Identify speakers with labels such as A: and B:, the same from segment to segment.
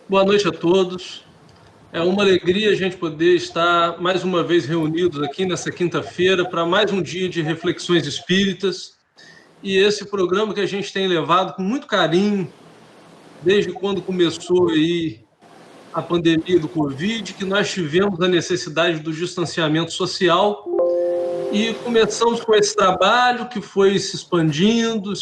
A: Boa noite a todos. É uma alegria a gente poder estar mais uma vez reunidos aqui nessa quinta-feira para mais um dia de reflexões espíritas. E esse programa que a gente tem levado com muito carinho desde quando começou aí a pandemia do Covid, que nós tivemos a necessidade do distanciamento social e começamos com esse trabalho que foi se expandindo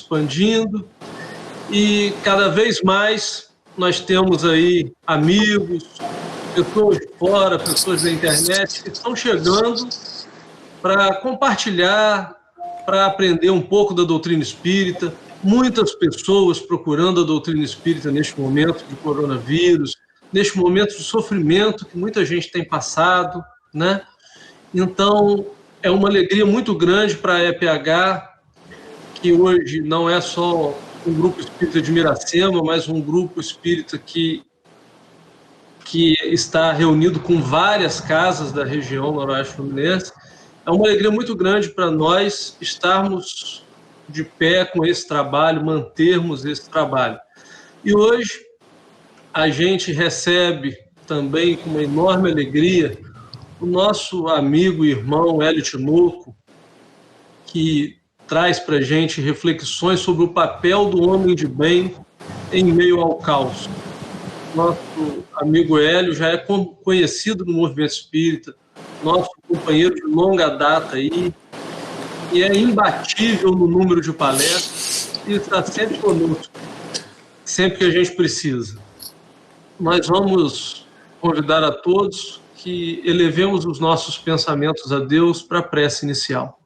A: e cada vez mais nós temos aí amigos, pessoas de fora, pessoas da internet que estão chegando para compartilhar, para aprender um pouco da doutrina espírita. Muitas pessoas procurando a doutrina espírita neste momento de coronavírus, neste momento de sofrimento que muita gente tem passado, né? Então, é uma alegria muito grande para a EPH, que hoje não é só um grupo espírita de Miracema, mas um grupo espírita que está reunido com várias casas da região noroeste fluminense. É uma alegria muito grande para nós estarmos de pé com esse trabalho, mantermos esse trabalho. E hoje a gente recebe também com uma enorme alegria o nosso amigo e irmão Hélio Tinoco, que traz para a gente reflexões sobre o papel do homem de bem em meio ao caos. Nosso amigo Hélio já é conhecido no movimento espírita, nosso companheiro de longa data aí, e é imbatível no número de palestras e está sempre conosco, sempre que a gente precisa. Nós vamos convidar a todos que elevemos os nossos pensamentos a Deus para a prece inicial.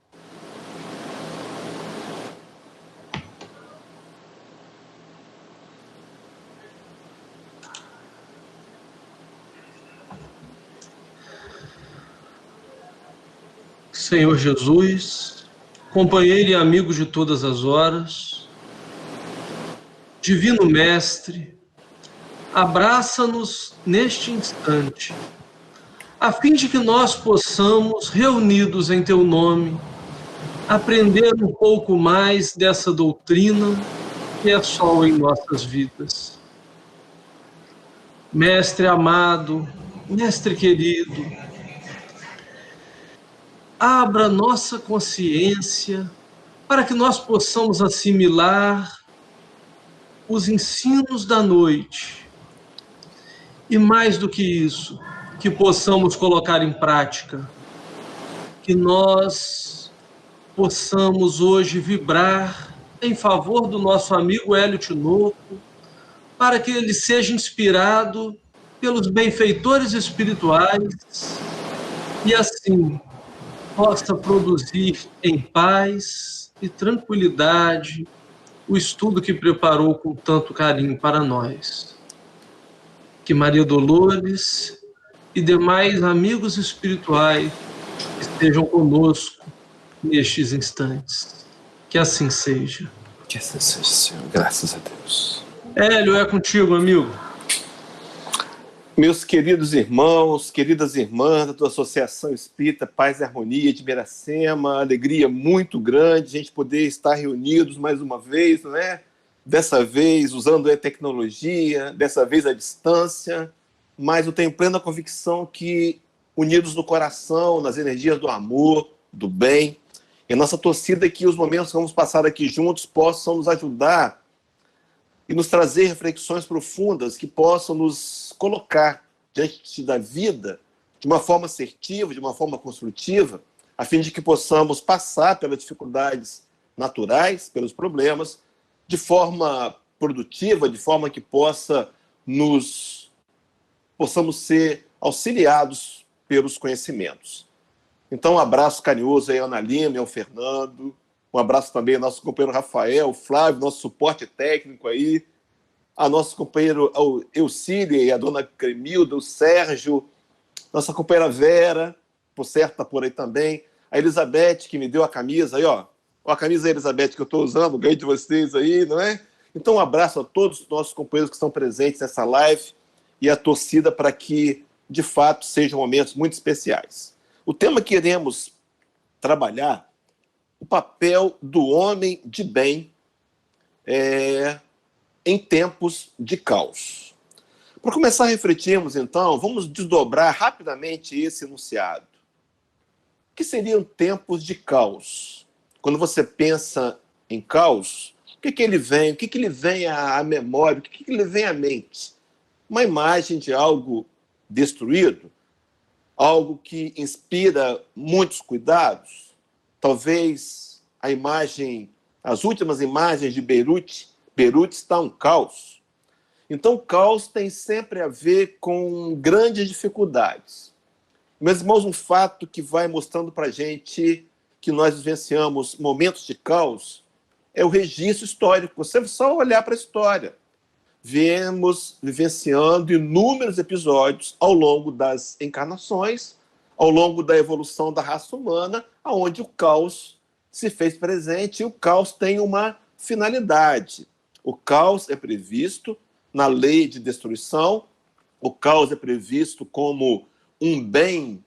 A: Senhor Jesus, companheiro e amigo de todas as horas, Divino Mestre, abraça-nos neste instante, a fim de que nós possamos, reunidos em Teu nome, aprender um pouco mais dessa doutrina que é sol em nossas vidas. Mestre amado, Mestre querido, abra nossa consciência para que nós possamos assimilar os ensinos da noite e, mais do que isso, que possamos colocar em prática, que nós possamos hoje vibrar em favor do nosso amigo Hélio Tinoco, para que ele seja inspirado pelos benfeitores espirituais e assim possa produzir em paz e tranquilidade o estudo que preparou com tanto carinho para nós. Que Maria Dolores e demais amigos espirituais estejam conosco nestes instantes. Que assim seja.
B: Que assim seja, Senhor. Graças a Deus.
A: Hélio, é contigo, amigo.
B: Meus queridos irmãos, queridas irmãs da Associação Espírita Paz e Harmonia de Miracema, alegria muito grande a gente poder estar reunidos mais uma vez, não é? Dessa vez usando a tecnologia, dessa vez à distância, mas eu tenho plena convicção que unidos no coração, nas energias do amor, do bem, e a nossa torcida é que os momentos que vamos passar aqui juntos possam nos ajudar e nos trazer reflexões profundas que possam nos colocar diante da vida de uma forma assertiva, de uma forma construtiva, a fim de que possamos passar pelas dificuldades naturais, pelos problemas, de forma produtiva, de forma que possamos ser auxiliados pelos conhecimentos. Então, um abraço carinhoso aí ao Ana Lima e ao Fernando, um abraço também ao nosso companheiro Rafael, Flávio, nosso suporte técnico aí, a nosso companheiro Eucília e a dona Cremilda, o Sérgio, nossa companheira Vera, por certo, está por aí também, a Elizabeth, que me deu a camisa aí, ó a camisa Elizabeth que eu estou usando, ganhei de vocês aí, não é? Então, um abraço a todos os nossos companheiros que estão presentes nessa live e a torcida para que, de fato, sejam momentos muito especiais. O tema que iremos trabalhar, o papel do homem de bem em tempos de caos. Para começar a refletirmos, então, vamos desdobrar rapidamente esse enunciado. O que seriam tempos de caos? Quando você pensa em caos, o que ele vem? O que lhe vem à memória? O que lhe vem à mente? Uma imagem de algo destruído? Algo que inspira muitos cuidados? Talvez a imagem, as últimas imagens de Beirute. Beirute está um caos. Então, o caos tem sempre a ver com grandes dificuldades. Meus irmãos, um fato que vai mostrando para a gente que nós vivenciamos momentos de caos é o registro histórico. Você só olhar para a história. Viemos vivenciando inúmeros episódios ao longo das encarnações, ao longo da evolução da raça humana, onde o caos se fez presente e o caos tem uma finalidade. O caos é previsto na lei de destruição, o caos é previsto como um bem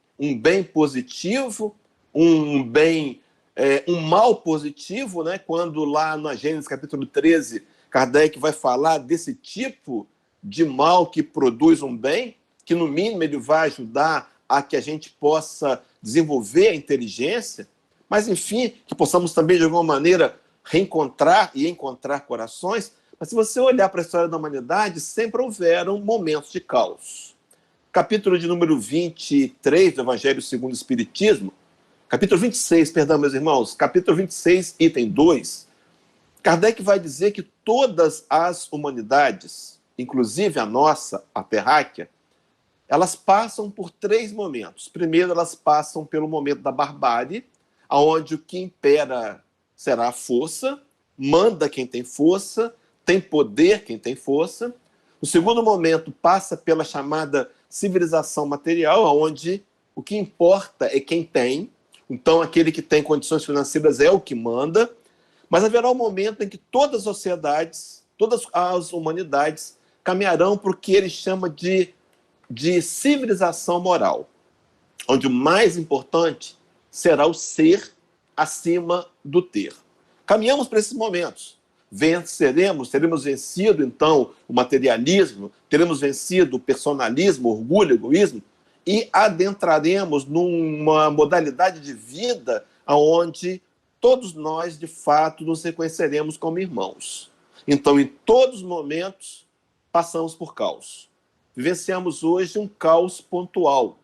B: positivo, um mal positivo, né? Quando lá na Gênesis capítulo 13, Kardec vai falar desse tipo de mal que produz um bem, que no mínimo ele vai ajudar a que a gente possa desenvolver a inteligência, mas enfim, que possamos também de alguma maneira reencontrar e encontrar corações. Mas se você olhar para a história da humanidade, sempre houveram momentos de caos. Capítulo de número 23 do Evangelho segundo o Espiritismo, capítulo 26, perdão, meus irmãos, capítulo 26, item 2, Kardec vai dizer que todas as humanidades, inclusive a nossa, a terráquea, elas passam por 3 momentos. Primeiro, elas passam pelo momento da barbárie, onde o que impera será a força, manda quem tem força, tem poder quem tem força. O segundo momento passa pela chamada civilização material, onde o que importa é quem tem. Então, aquele que tem condições financeiras é o que manda. Mas haverá um momento em que todas as sociedades, todas as humanidades caminharão para o que ele chama de civilização moral, onde o mais importante será o ser acima do ter. Caminhamos para esses momentos. Teremos vencido, então, o materialismo, teremos vencido o personalismo, o orgulho, o egoísmo, e adentraremos numa modalidade de vida onde todos nós, de fato, nos reconheceremos como irmãos. Então, em todos os momentos, passamos por caos. Vivenciamos hoje um caos pontual.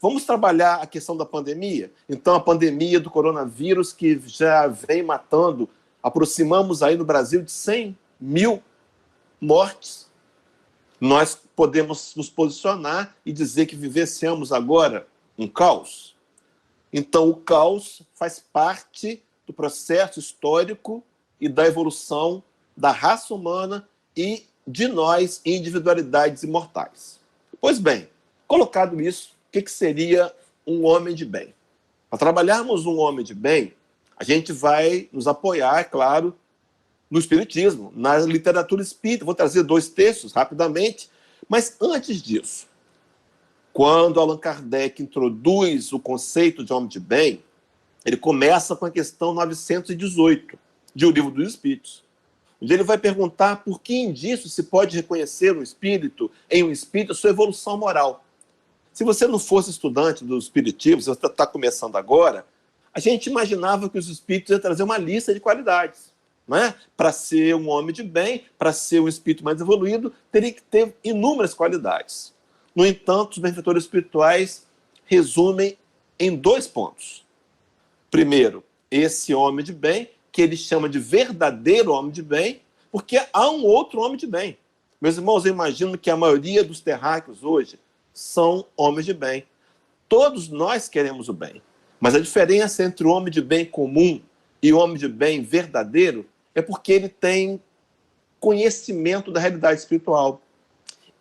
B: Vamos trabalhar a questão da pandemia? Então, a pandemia do coronavírus, que já vem matando, aproximamos aí no Brasil de 100 mil mortes. Nós podemos nos posicionar e dizer que vivenciamos agora um caos? Então, o caos faz parte do processo histórico e da evolução da raça humana e de nós, individualidades imortais. Pois bem, colocado isso, o que seria um homem de bem? Para trabalharmos um homem de bem, a gente vai nos apoiar, é claro, no Espiritismo, na literatura espírita. Vou trazer 2 textos rapidamente, mas antes disso, quando Allan Kardec introduz o conceito de homem de bem, ele começa com a questão 918 de O Livro dos Espíritos, onde ele vai perguntar por que indício se pode reconhecer um espírito, em um espírito, a sua evolução moral. Se você não fosse estudante do Espiritismo, se você está começando agora, a gente imaginava que os espíritos iam trazer uma lista de qualidades. Né? Para ser um homem de bem, para ser um espírito mais evoluído, teria que ter inúmeras qualidades. No entanto, os benfeitores espirituais resumem em 2 pontos. Primeiro, esse homem de bem, que ele chama de verdadeiro homem de bem, porque há um outro homem de bem. Meus irmãos, eu imagino que a maioria dos terráqueos hoje são homens de bem. Todos nós queremos o bem, mas a diferença entre o homem de bem comum e o homem de bem verdadeiro é porque ele tem conhecimento da realidade espiritual.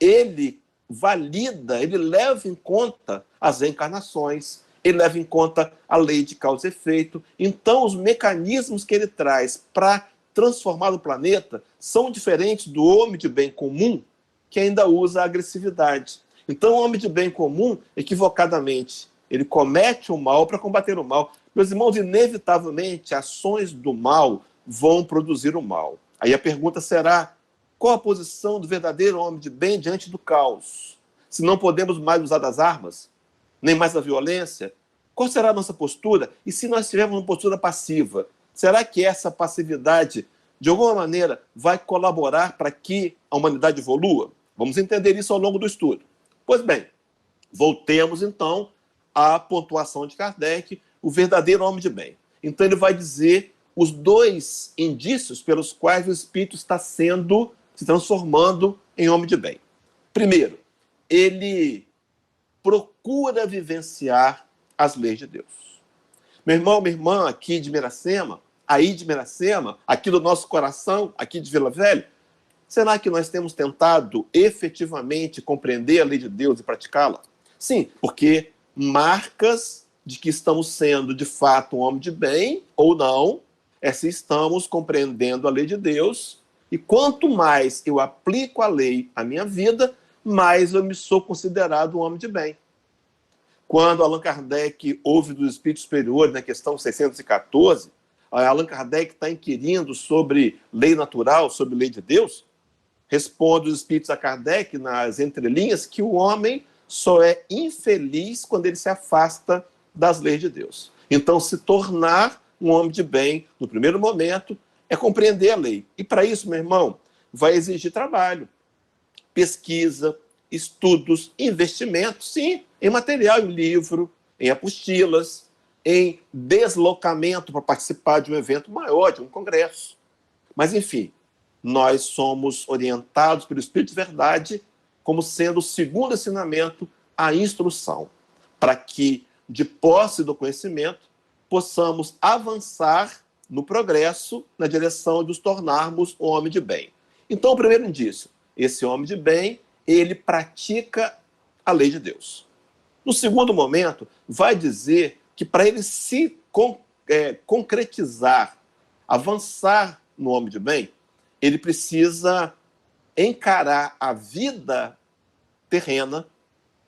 B: Ele valida, ele leva em conta as reencarnações, ele leva em conta a lei de causa e efeito. Então, os mecanismos que ele traz para transformar o planeta são diferentes do homem de bem comum, que ainda usa a agressividade. Então, o homem de bem comum, equivocadamente, ele comete o mal para combater o mal. Meus irmãos, inevitavelmente, ações do mal vão produzir o mal. Aí a pergunta será, Qual a posição do verdadeiro homem de bem diante do caos? Se não podemos mais usar das armas, nem mais a violência, qual será a nossa postura? E se nós tivermos uma postura passiva, será que essa passividade, de alguma maneira, vai colaborar para que a humanidade evolua? Vamos entender isso ao longo do estudo. Pois bem, voltemos então à pontuação de Kardec, o verdadeiro homem de bem. Então ele vai dizer os dois indícios pelos quais o espírito está se transformando em homem de bem. Primeiro, ele procura vivenciar as leis de Deus. Meu irmão, minha irmã, aqui de Miracema, aí de Miracema, aqui do nosso coração, aqui de Vila Velha, será que nós temos tentado efetivamente compreender a lei de Deus e praticá-la? Sim, porque marcas de que estamos sendo de fato um homem de bem ou não é se estamos compreendendo a lei de Deus, e quanto mais eu aplico a lei à minha vida, mais eu me sou considerado um homem de bem. Quando Allan Kardec ouve dos espíritos superiores na questão 614, Allan Kardec está inquirindo sobre lei natural, sobre lei de Deus, responde os espíritos a Kardec nas entrelinhas que o homem só é infeliz quando ele se afasta das leis de Deus. Então, se tornar um homem de bem, no primeiro momento, é compreender a lei. E para isso, meu irmão, vai exigir trabalho, pesquisa, estudos, investimentos, sim, em material, em livro, em apostilas, em deslocamento para participar de um evento maior, de um congresso. Mas, enfim, nós somos orientados pelo Espírito de Verdade como sendo o segundo ensinamento, a instrução, para que, de posse do conhecimento, possamos avançar no progresso na direção de nos tornarmos um homem de bem. Então, o primeiro indício, esse homem de bem, ele pratica a lei de Deus. No segundo momento, vai dizer que para ele se concretizar, avançar no homem de bem, ele precisa encarar a vida terrena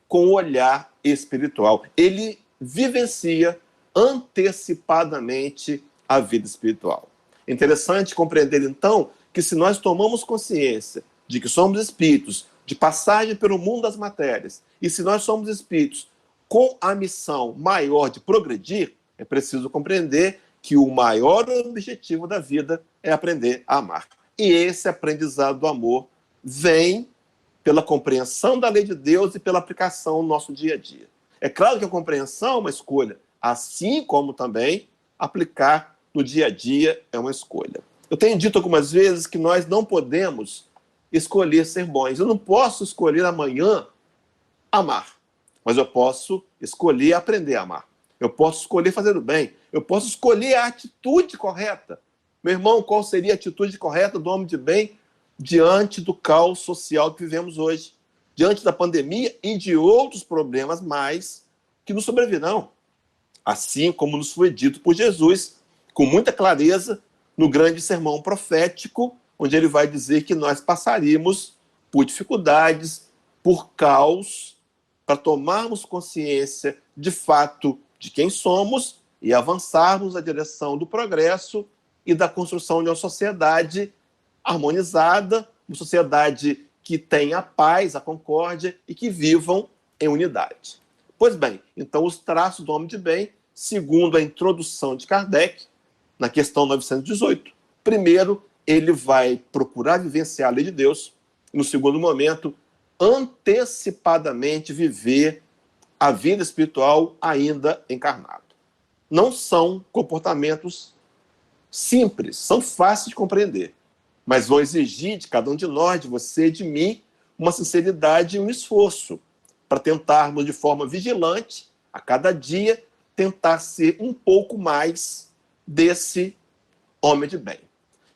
B: com o olhar espiritual. Ele vivencia antecipadamente a vida espiritual. É interessante compreender, então, que se nós tomamos consciência de que somos espíritos de passagem pelo mundo das matérias, e se nós somos espíritos com a missão maior de progredir, é preciso compreender que o maior objetivo da vida é aprender a amar. E esse aprendizado do amor vem pela compreensão da lei de Deus e pela aplicação no nosso dia a dia. É claro que a compreensão é uma escolha, assim como também aplicar no dia a dia é uma escolha. Eu tenho dito algumas vezes que nós não podemos escolher ser bons. Eu não posso escolher amanhã amar, mas eu posso escolher aprender a amar. Eu posso escolher fazer o bem. Eu posso escolher a atitude correta. Meu irmão, qual seria a atitude correta do homem de bem diante do caos social que vivemos hoje? Diante da pandemia e de outros problemas mais que nos sobrevirão. Assim como nos foi dito por Jesus, com muita clareza, no grande sermão profético, onde ele vai dizer que nós passaríamos por dificuldades, por caos, para tomarmos consciência, de fato, de quem somos e avançarmos na direção do progresso e da construção de uma sociedade harmonizada, uma sociedade que tenha a paz, a concórdia e que vivam em unidade. Pois bem, então os traços do homem de bem, segundo a introdução de Kardec, na questão 918, primeiro, ele vai procurar vivenciar a lei de Deus, e no segundo momento, antecipadamente viver a vida espiritual ainda encarnado. Não são comportamentos simples, são fáceis de compreender, mas vão exigir de cada um de nós, de você, de mim, uma sinceridade e um esforço para tentarmos de forma vigilante, a cada dia, tentar ser um pouco mais desse homem de bem.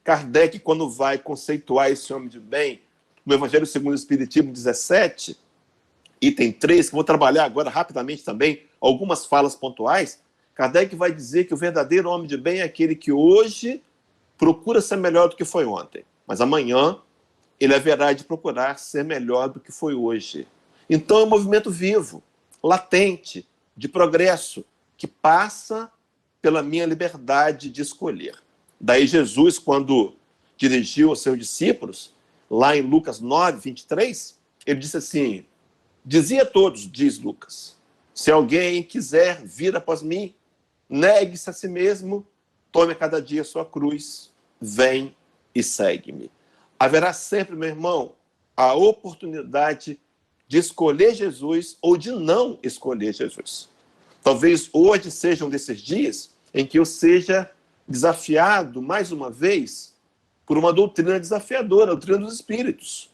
B: Kardec, quando vai conceituar esse homem de bem, no Evangelho segundo o Espiritismo 17, item 3, que vou trabalhar agora rapidamente também, algumas falas pontuais, Kardec vai dizer que o verdadeiro homem de bem é aquele que hoje procura ser melhor do que foi ontem, mas amanhã ele haverá de procurar ser melhor do que foi hoje. Então é um movimento vivo, latente, de progresso, que passa pela minha liberdade de escolher. Daí Jesus, quando dirigiu aos seus discípulos, lá em Lucas 9, 23, ele disse assim, dizia a todos, diz Lucas, se alguém quiser vir após mim, negue-se a si mesmo, tome a cada dia a sua cruz, vem e segue-me. Haverá sempre, meu irmão, a oportunidade de escolher Jesus ou de não escolher Jesus. Talvez hoje seja um desses dias em que eu seja desafiado, mais uma vez, por uma doutrina desafiadora, a doutrina dos Espíritos,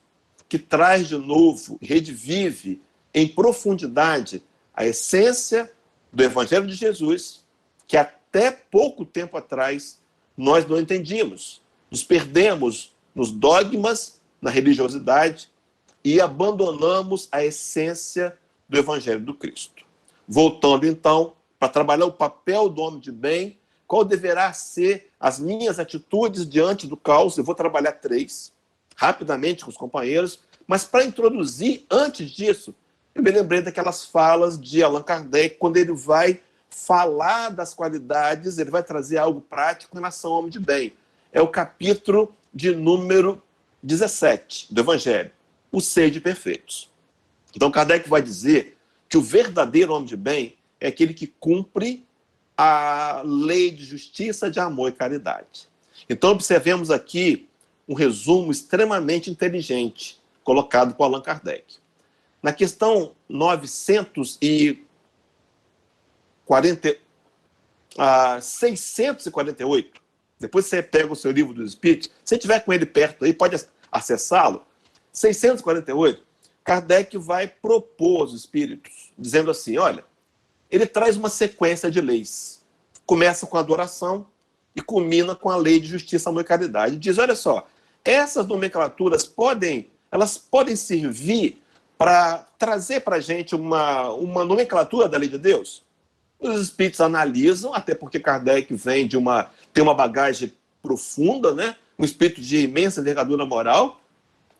B: que traz de novo, revive em profundidade a essência do Evangelho de Jesus, que até pouco tempo atrás nós não entendíamos. Nos perdemos nos dogmas, na religiosidade e abandonamos a essência do Evangelho do Cristo. Voltando, então, para trabalhar o papel do homem de bem, qual deverá ser as minhas atitudes diante do caos? Eu vou trabalhar 3, rapidamente com os companheiros, mas para introduzir, antes disso, eu me lembrei daquelas falas de Allan Kardec, quando ele vai falar das qualidades, ele vai trazer algo prático em relação ao homem de bem. É o capítulo de número 17 do Evangelho, o Sede Perfeitos. Então, Kardec vai dizer que o verdadeiro homem de bem é aquele que cumpre a lei de justiça, de amor e caridade. Então, observemos aqui um resumo extremamente inteligente colocado por Allan Kardec. Na questão 648, depois você pega o seu livro dos Espíritos, se tiver com ele perto aí, pode acessá-lo. 648, Kardec vai propor aos Espíritos, dizendo assim, olha, ele traz uma sequência de leis. Começa com a adoração e culmina com a lei de justiça, amor e caridade. Diz, olha só, essas nomenclaturas podem servir para trazer para a gente uma nomenclatura da lei de Deus? Os espíritos analisam, até porque Kardec tem uma bagagem profunda, né? Um espírito de imensa envergadura moral,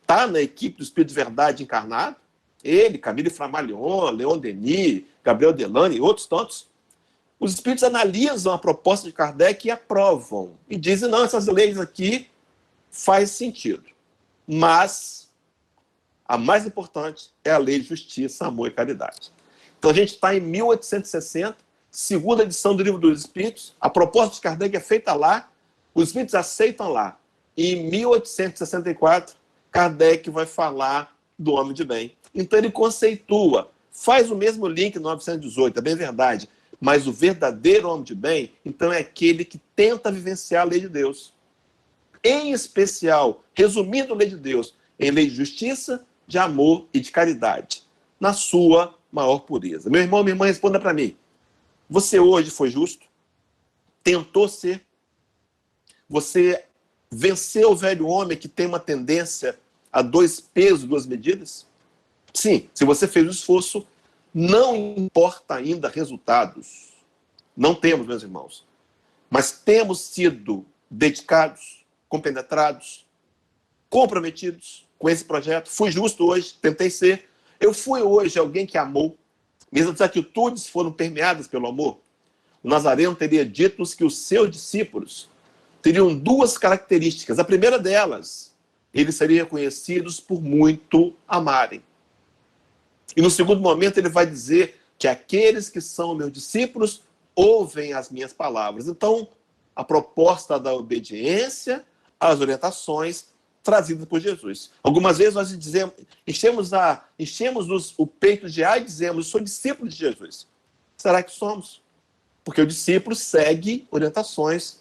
B: está na equipe do Espírito de Verdade encarnado, ele, Camille Flammarion, Leon Denis, Gabriel Delane e outros tantos. Os espíritos analisam a proposta de Kardec e aprovam. E dizem, não, essas leis aqui faz sentido. Mas a mais importante é a lei de justiça, amor e caridade. Então a gente está em 1860, segunda edição do Livro dos Espíritos, a proposta de Kardec é feita lá, os espíritos aceitam lá. E em 1864, Kardec vai falar do homem de bem. Então ele conceitua, faz o mesmo link no 918, é bem verdade, mas o verdadeiro homem de bem, então é aquele que tenta vivenciar a lei de Deus. Em especial, resumindo a lei de Deus, em lei de justiça, de amor e de caridade, na sua maior pureza. Meu irmão, minha irmã, responda para mim. Você hoje foi justo? Tentou ser? Você venceu o velho homem que tem uma tendência a 2 pesos, 2 medidas? Sim, se você fez o esforço, não importa ainda resultados. Não temos, meus irmãos. Mas temos sido dedicados, compenetrados, comprometidos com esse projeto. Fui justo hoje, tentei ser. Eu fui hoje alguém que amou. Minhas atitudes foram permeadas pelo amor. O Nazareno teria dito-nos que os seus discípulos teriam 2 características. A primeira delas, eles seriam reconhecidos por muito amarem. E no segundo momento ele vai dizer que aqueles que são meus discípulos ouvem as minhas palavras. Então, a proposta da obediência às orientações trazidas por Jesus. Algumas vezes nós dizemos, enchemos o peito de ar e dizemos, eu sou discípulo de Jesus. Será que somos? Porque o discípulo segue orientações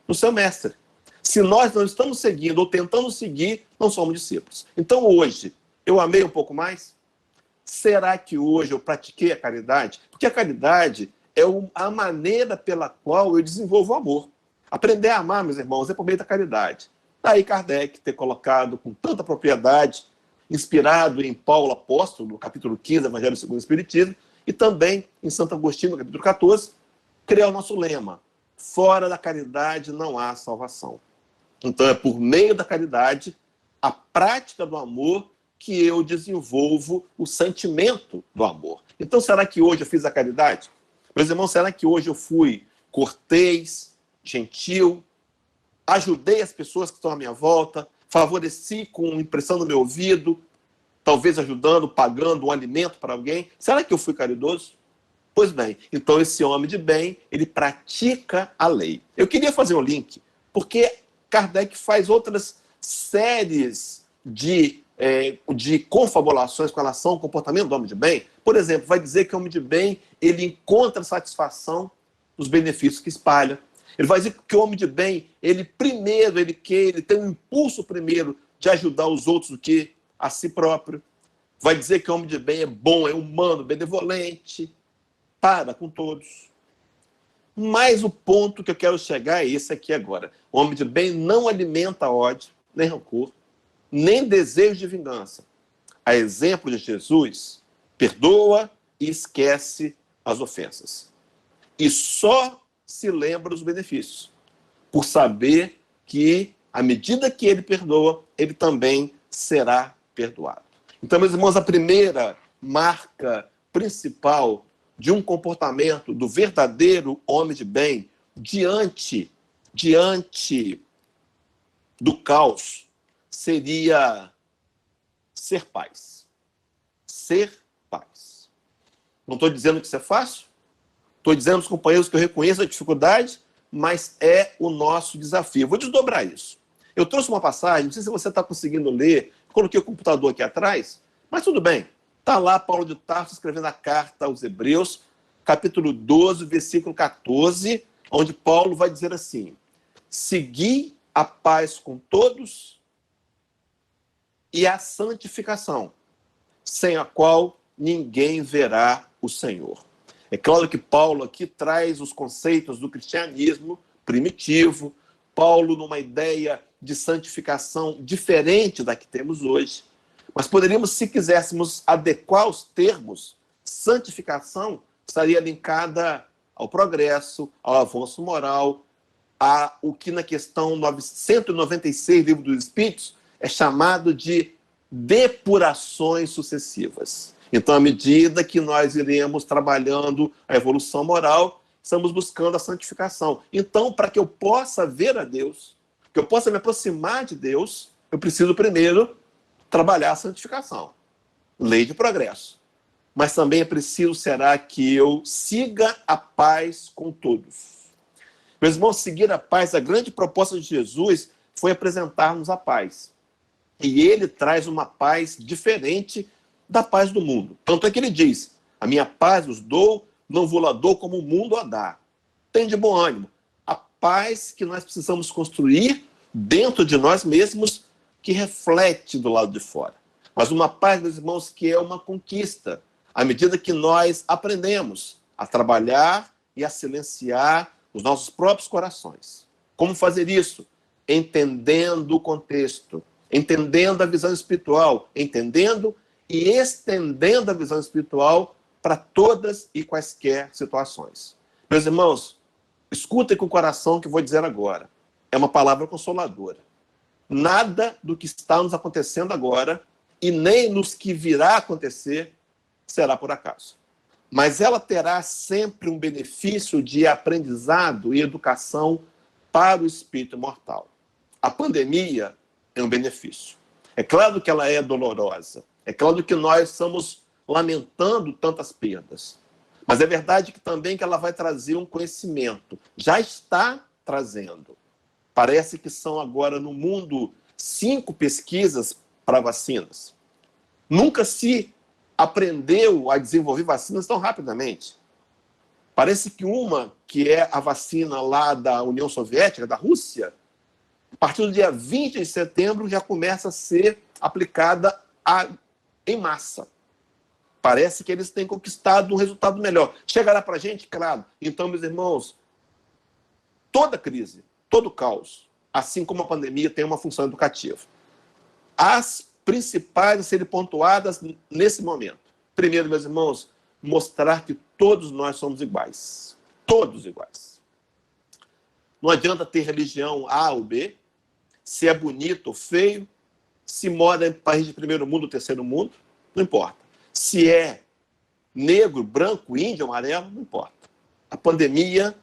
B: do seu mestre. Se nós não estamos seguindo ou tentando seguir, não somos discípulos. Então hoje, eu amei um pouco mais? Será que hoje eu pratiquei a caridade? Porque a caridade é a maneira pela qual eu desenvolvo o amor. Aprender a amar, meus irmãos, é por meio da caridade. Daí Kardec ter colocado com tanta propriedade, inspirado em Paulo Apóstolo, no capítulo 15, Evangelho segundo o Espiritismo, e também em Santo Agostinho, no capítulo 14, criar o nosso lema: fora da caridade não há salvação. Então é por meio da caridade, a prática do amor, que eu desenvolvo o sentimento do amor. Então será que hoje eu fiz a caridade? Meus irmãos, será que hoje eu fui cortês, gentil, ajudei as pessoas que estão à minha volta, favoreci com impressão no meu ouvido, talvez ajudando, pagando um alimento para alguém. Será que eu fui caridoso? Pois bem, então esse homem de bem, ele pratica a lei. Eu queria fazer um link, porque Kardec faz outras séries de confabulações com relação ao comportamento do homem de bem. Por exemplo, vai dizer que o homem de bem, ele encontra satisfação nos benefícios que espalha. Ele vai dizer que o homem de bem, ele tem um impulso primeiro de ajudar os outros do que a si próprio. Vai dizer que o homem de bem é bom, é humano, benevolente, para com todos. Mas o ponto que eu quero chegar é esse aqui agora. O homem de bem não alimenta ódio, nem rancor, nem desejo de vingança. A exemplo de Jesus, perdoa e esquece as ofensas. E só se lembra dos benefícios, por saber que, à medida que ele perdoa, ele também será perdoado. Então, meus irmãos, a primeira marca principal de um comportamento do verdadeiro homem de bem diante do caos seria ser paz. Ser paz. Não estou dizendo que isso é fácil. Estou dizendo aos companheiros que eu reconheço a dificuldade, mas é o nosso desafio. Vou desdobrar isso. Eu trouxe uma passagem, não sei se você está conseguindo ler, coloquei o computador aqui atrás, mas tudo bem. Está lá Paulo de Tarso escrevendo a carta aos Hebreus, capítulo 12, versículo 14, onde Paulo vai dizer assim: segui a paz com todos e a santificação, sem a qual ninguém verá o Senhor. É claro que Paulo aqui traz os conceitos do cristianismo primitivo, Paulo numa ideia de santificação diferente da que temos hoje, mas poderíamos, se quiséssemos adequar os termos, santificação estaria linkada ao progresso, ao avanço moral, a o que na questão 196, Livro dos Espíritos, é chamado de depurações sucessivas. Então, à medida que nós iremos trabalhando a evolução moral, estamos buscando a santificação. Então, para que eu possa ver a Deus, que eu possa me aproximar de Deus, eu preciso primeiro trabalhar a santificação. Lei de progresso. Mas também é preciso, será que eu siga a paz com todos. Meus irmãos, seguir a paz, a grande proposta de Jesus foi apresentar-nos a paz. E ele traz uma paz diferente da paz do mundo. Tanto é que ele diz: a minha paz vos dou, não vou lá dou como o mundo a dá. Tem de bom ânimo. A paz que nós precisamos construir dentro de nós mesmos, que reflete do lado de fora. Mas uma paz, meus irmãos, que é uma conquista, à medida que nós aprendemos a trabalhar e a silenciar os nossos próprios corações. Como fazer isso? Entendendo o contexto, entendendo a visão espiritual, entendendo e estendendo a visão espiritual para todas e quaisquer situações. Meus irmãos, escutem com o coração o que eu vou dizer agora. É uma palavra consoladora. Nada do que está nos acontecendo agora e nem nos que virá a acontecer será por acaso. Mas ela terá sempre um benefício de aprendizado e educação para o espírito mortal. A pandemia é um benefício. É claro que ela é dolorosa. É claro que nós estamos lamentando tantas perdas. Mas é verdade que também que ela vai trazer um conhecimento. Já está trazendo. Parece que são agora no mundo 5 pesquisas para vacinas. Nunca se aprendeu a desenvolver vacinas tão rapidamente. Parece que uma, que é a vacina lá da União Soviética, da Rússia, a partir do dia 20 de setembro já começa a ser aplicada em massa. Parece que eles têm conquistado um resultado melhor. Chegará para a gente? Claro. Então, meus irmãos, toda crise, todo caos, assim como a pandemia, tem uma função educativa. As principais a serem pontuadas nesse momento. Primeiro, meus irmãos, mostrar que todos nós somos iguais. Todos iguais. Não adianta ter religião A ou B, se é bonito ou feio, se mora em país de primeiro mundo ou terceiro mundo, não importa. Se é negro, branco, índio, amarelo, não importa. A pandemia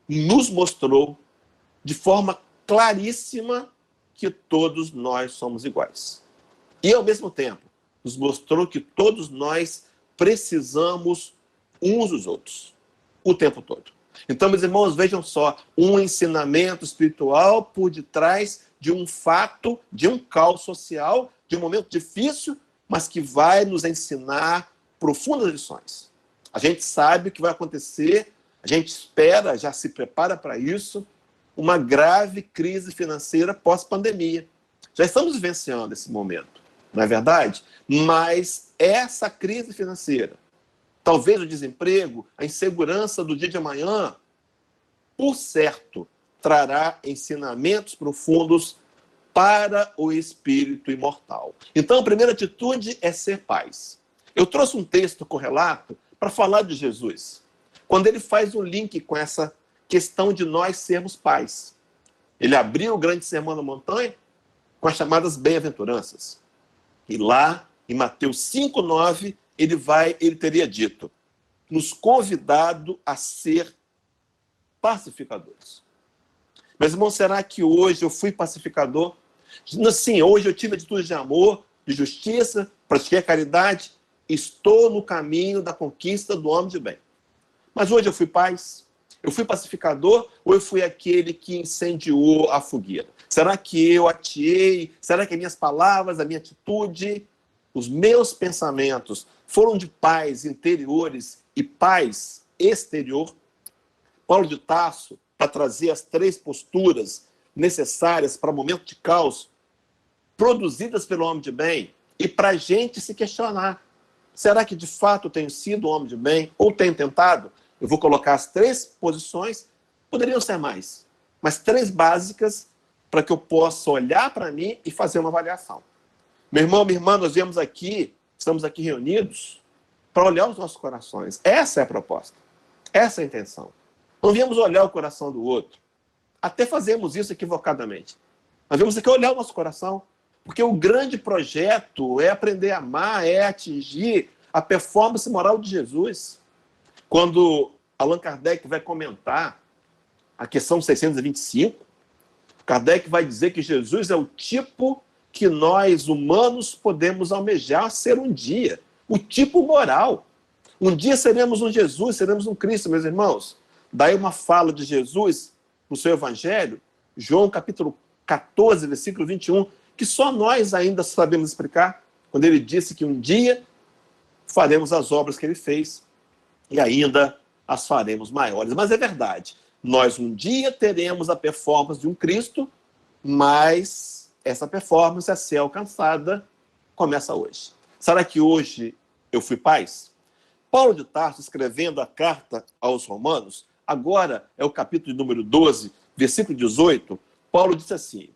B: nos mostrou de forma claríssima que todos nós somos iguais. E, ao mesmo tempo, nos mostrou que todos nós precisamos uns dos outros, o tempo todo. Então, meus irmãos, vejam só, um ensinamento espiritual por detrás de um fato, de um caos social, de um momento difícil, mas que vai nos ensinar profundas lições. A gente sabe o que vai acontecer, a gente espera, já se prepara para isso, uma grave crise financeira pós-pandemia. Já estamos vivenciando esse momento, não é verdade? Mas essa crise financeira, talvez o desemprego, a insegurança do dia de amanhã, por certo, trará ensinamentos profundos para o espírito imortal. Então, a primeira atitude é ser pais. Eu trouxe um texto correlato para falar de Jesus, quando ele faz um link com essa questão de nós sermos pais. Ele abriu o grande sermão da montanha com as chamadas bem-aventuranças. E lá, em Mateus 5,9, ele teria dito, nos convidado a ser pacificadores. Meus irmãos, será que hoje eu fui pacificador? Sim, hoje eu tive atitude de amor, de justiça, pratiquei a caridade, estou no caminho da conquista do homem de bem. Mas hoje eu fui paz? Eu fui pacificador ou eu fui aquele que incendiou a fogueira? Será que eu ateei? Será que as minhas palavras, a minha atitude, os meus pensamentos foram de paz interiores e paz exterior? Paulo de Tarso, para trazer as 3 posturas necessárias para o momento de caos, produzidas pelo homem de bem, e para a gente se questionar. Será que de fato tenho sido um homem de bem? Ou tenho tentado? Eu vou colocar as 3 posições, poderiam ser mais, mas 3 básicas para que eu possa olhar para mim e fazer uma avaliação. Meu irmão, minha irmã, nós estamos aqui reunidos para olhar os nossos corações. Essa é a proposta. Essa é a intenção. Não viemos olhar o coração do outro. Até fazemos isso equivocadamente. Nós viemos aqui olhar o nosso coração, porque o grande projeto é aprender a amar, é atingir a performance moral de Jesus. Quando Allan Kardec vai comentar a questão 625, Kardec vai dizer que Jesus é o tipo que nós, humanos, podemos almejar ser um dia. O tipo moral. Um dia seremos um Jesus, seremos um Cristo, meus irmãos. Daí uma fala de Jesus no seu Evangelho, João capítulo 14, versículo 21, que só nós ainda sabemos explicar, quando ele disse que um dia faremos as obras que ele fez e ainda as faremos maiores. Mas é verdade, nós um dia teremos a performance de um Cristo, mas essa performance a ser alcançada começa hoje. Será que hoje eu fui paz? Paulo de Tarso, escrevendo a carta aos Romanos, agora é o capítulo número 12, versículo 18, Paulo disse assim,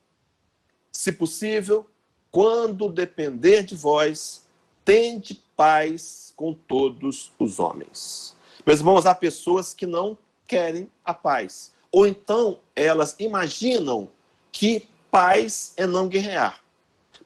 B: se possível, quando depender de vós, tende paz com todos os homens. Meus irmãos, há pessoas que não querem a paz. Ou então elas imaginam que paz é não guerrear.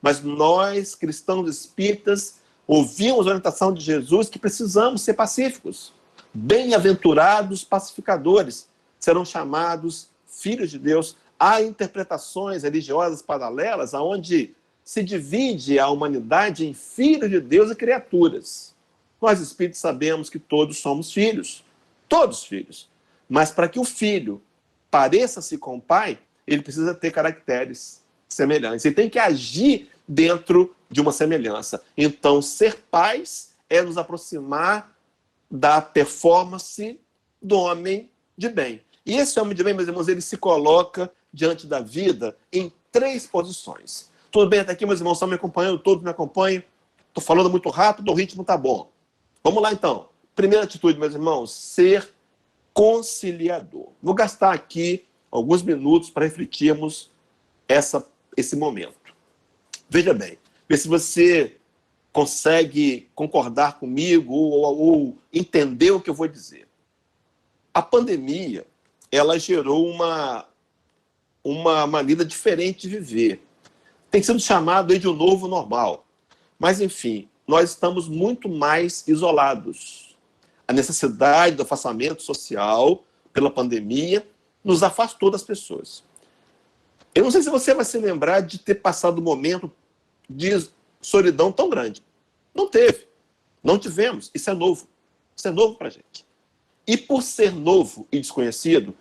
B: Mas nós, cristãos espíritas, ouvimos a orientação de Jesus que precisamos ser pacíficos. Bem-aventurados pacificadores serão chamados filhos de Deus. Há interpretações religiosas paralelas onde se divide a humanidade em filhos de Deus e criaturas. Nós, espíritos, sabemos que todos somos filhos. Todos filhos. Mas para que o filho pareça-se com o pai, ele precisa ter caracteres semelhantes. Ele tem que agir dentro de uma semelhança. Então, ser pais é nos aproximar da performance do homem de bem. E esse homem de bem, meus irmãos, ele se coloca diante da vida em 3 posições. Tudo bem até aqui, meus irmãos, estão me acompanhando, todos me acompanham. Estou falando muito rápido, o ritmo está bom. Vamos lá, então. Primeira atitude, meus irmãos, ser conciliador. Vou gastar aqui alguns minutos para refletirmos esse momento. Veja bem, vê se você consegue concordar comigo ou entender o que eu vou dizer. A pandemia, ela gerou uma maneira diferente de viver. Tem sido chamado de um novo normal. Mas, enfim, nós estamos muito mais isolados. A necessidade do afastamento social pela pandemia nos afastou das pessoas. Eu não sei se você vai se lembrar de ter passado um momento de solidão tão grande. Não teve. Não tivemos. Isso é novo. Isso é novo para a gente. E por ser novo e desconhecido,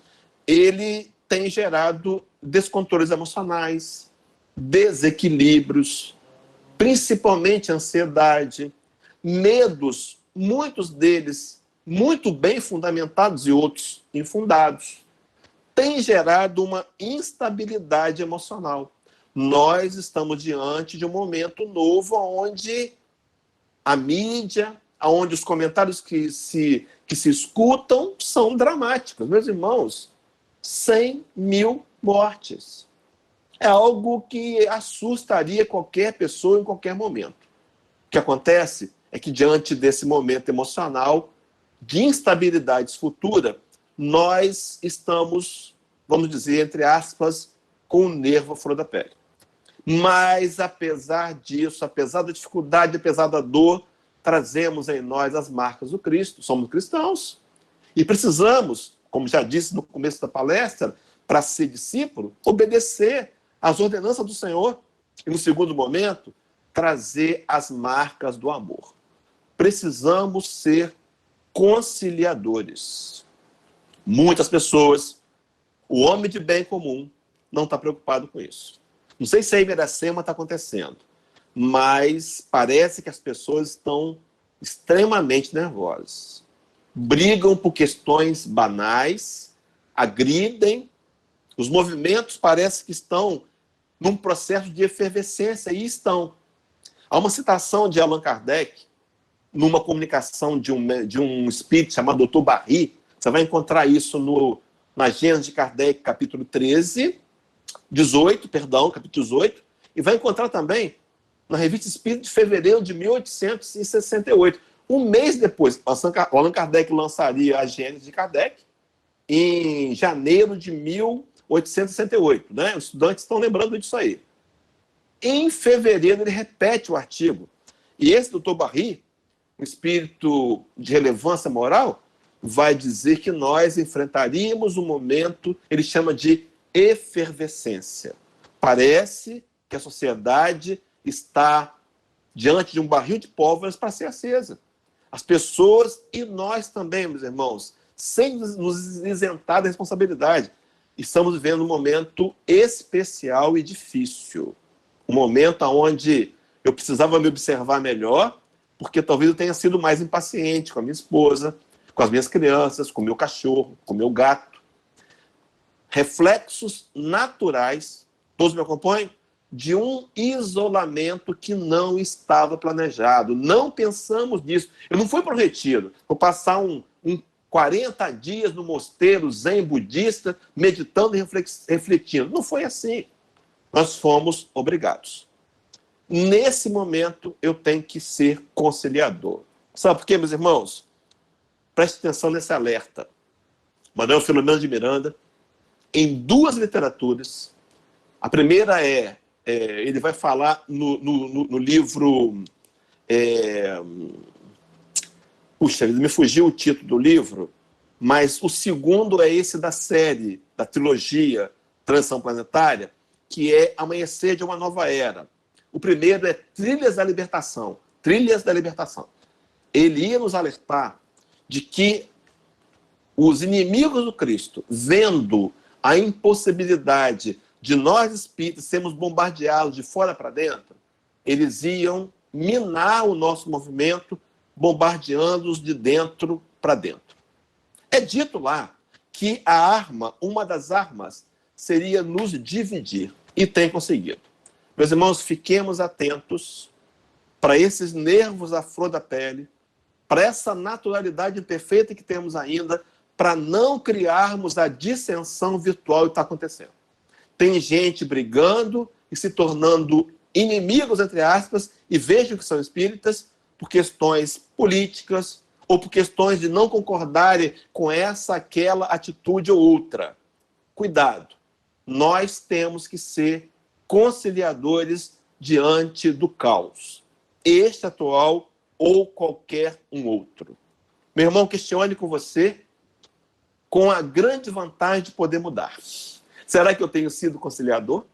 B: ele tem gerado descontroles emocionais, desequilíbrios, principalmente ansiedade, medos, muitos deles muito bem fundamentados e outros infundados, tem gerado uma instabilidade emocional. Nós estamos diante de um momento novo onde a mídia, onde os comentários que se escutam são dramáticos. Meus irmãos, 100 mil mortes. É algo que assustaria qualquer pessoa em qualquer momento. O que acontece é que, diante desse momento emocional de instabilidades futura, nós estamos, vamos dizer, entre aspas, com o nervo à flor da pele. Mas, apesar disso, apesar da dificuldade, apesar da dor, trazemos em nós as marcas do Cristo, somos cristãos. E precisamos, como já disse no começo da palestra, para ser discípulo, obedecer às ordenanças do Senhor. E, no segundo momento, trazer as marcas do amor. Precisamos ser conciliadores. Muitas pessoas, o homem de bem comum, não está preocupado com isso. Não sei se aí em Iracema está acontecendo, mas parece que as pessoas estão extremamente nervosas. Brigam por questões banais, agridem. Os movimentos parece que estão num processo de efervescência, e estão. Há uma citação de Allan Kardec, numa comunicação de um espírito chamado Dr. Barry. Você vai encontrar isso na Gênesis de Kardec, capítulo 18, capítulo 18, e vai encontrar também na Revista Espírita de fevereiro de 1868. Um mês depois, Allan Kardec lançaria a Gênesis de Kardec, em janeiro de 1868. Né? Os estudantes estão lembrando disso aí. Em fevereiro, ele repete o artigo. E esse Dr. Barry, um espírito de relevância moral, vai dizer que nós enfrentaríamos um momento, ele chama de efervescência. Parece que a sociedade está diante de um barril de pólvora para ser acesa. As pessoas, e nós também, meus irmãos, sem nos isentar da responsabilidade, estamos vivendo um momento especial e difícil. Um momento onde eu precisava me observar melhor, porque talvez eu tenha sido mais impaciente com a minha esposa, com as minhas crianças, com o meu cachorro, com o meu gato. Reflexos naturais, todos me acompanham? De um isolamento que não estava planejado. Não pensamos nisso. Eu não fui para o retiro, vou passar 40 dias no mosteiro zen budista, meditando e refletindo. Não foi assim. Nós fomos obrigados. Nesse momento, eu tenho que ser conciliador. Sabe por quê, meus irmãos? Preste atenção nesse alerta. Manuel Filomeno de Miranda, em duas literaturas. A primeira ele vai falar no livro... Puxa, me fugiu o título do livro, mas o segundo é esse da série, da trilogia Transição Planetária, que é Amanhecer de uma Nova Era. O primeiro é Trilhas da Libertação. Trilhas da Libertação. Ele ia nos alertar de que os inimigos do Cristo, vendo a impossibilidade de nós espíritos sermos bombardeados de fora para dentro, eles iam minar o nosso movimento, bombardeando-os de dentro para dentro. É dito lá que a arma, uma das armas, seria nos dividir, e tem conseguido. Meus irmãos, fiquemos atentos para esses nervos à flor da pele, para essa naturalidade imperfeita que temos ainda, para não criarmos a dissensão virtual que está acontecendo. Tem gente brigando e se tornando inimigos, entre aspas, e vejam que são espíritas, por questões políticas ou por questões de não concordarem com essa, aquela atitude ou outra. Cuidado. Nós temos que ser conciliadores diante do caos. Este atual ou qualquer um outro. Meu irmão, questione com você com a grande vantagem de poder mudar. Será que eu tenho sido conciliador?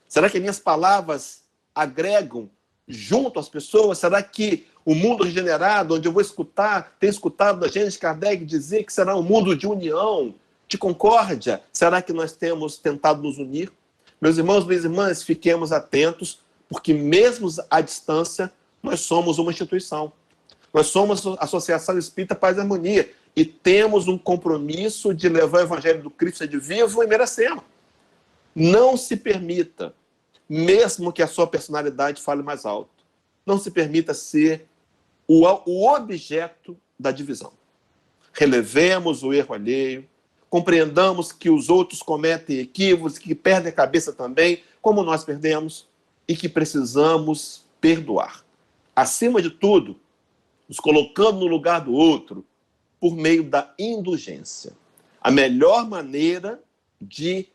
B: Será que minhas palavras agregam junto às pessoas? Será que o mundo regenerado, onde eu vou escutar, tenho escutado da gente Kardec dizer que será um mundo de união, de concórdia? Será que nós temos tentado nos unir? Meus irmãos, minhas irmãs, fiquemos atentos, porque mesmo à distância, nós somos uma instituição. Nós somos a Associação Espírita Paz e Harmonia e temos um compromisso de levar o Evangelho do Cristo de vivo em Miracema. Não se permita, mesmo que a sua personalidade fale mais alto, não se permita ser o objeto da divisão. Relevemos o erro alheio, compreendamos que os outros cometem equívocos, que perdem a cabeça também, como nós perdemos, e que precisamos perdoar. Acima de tudo, nos colocando no lugar do outro, por meio da indulgência. A melhor maneira de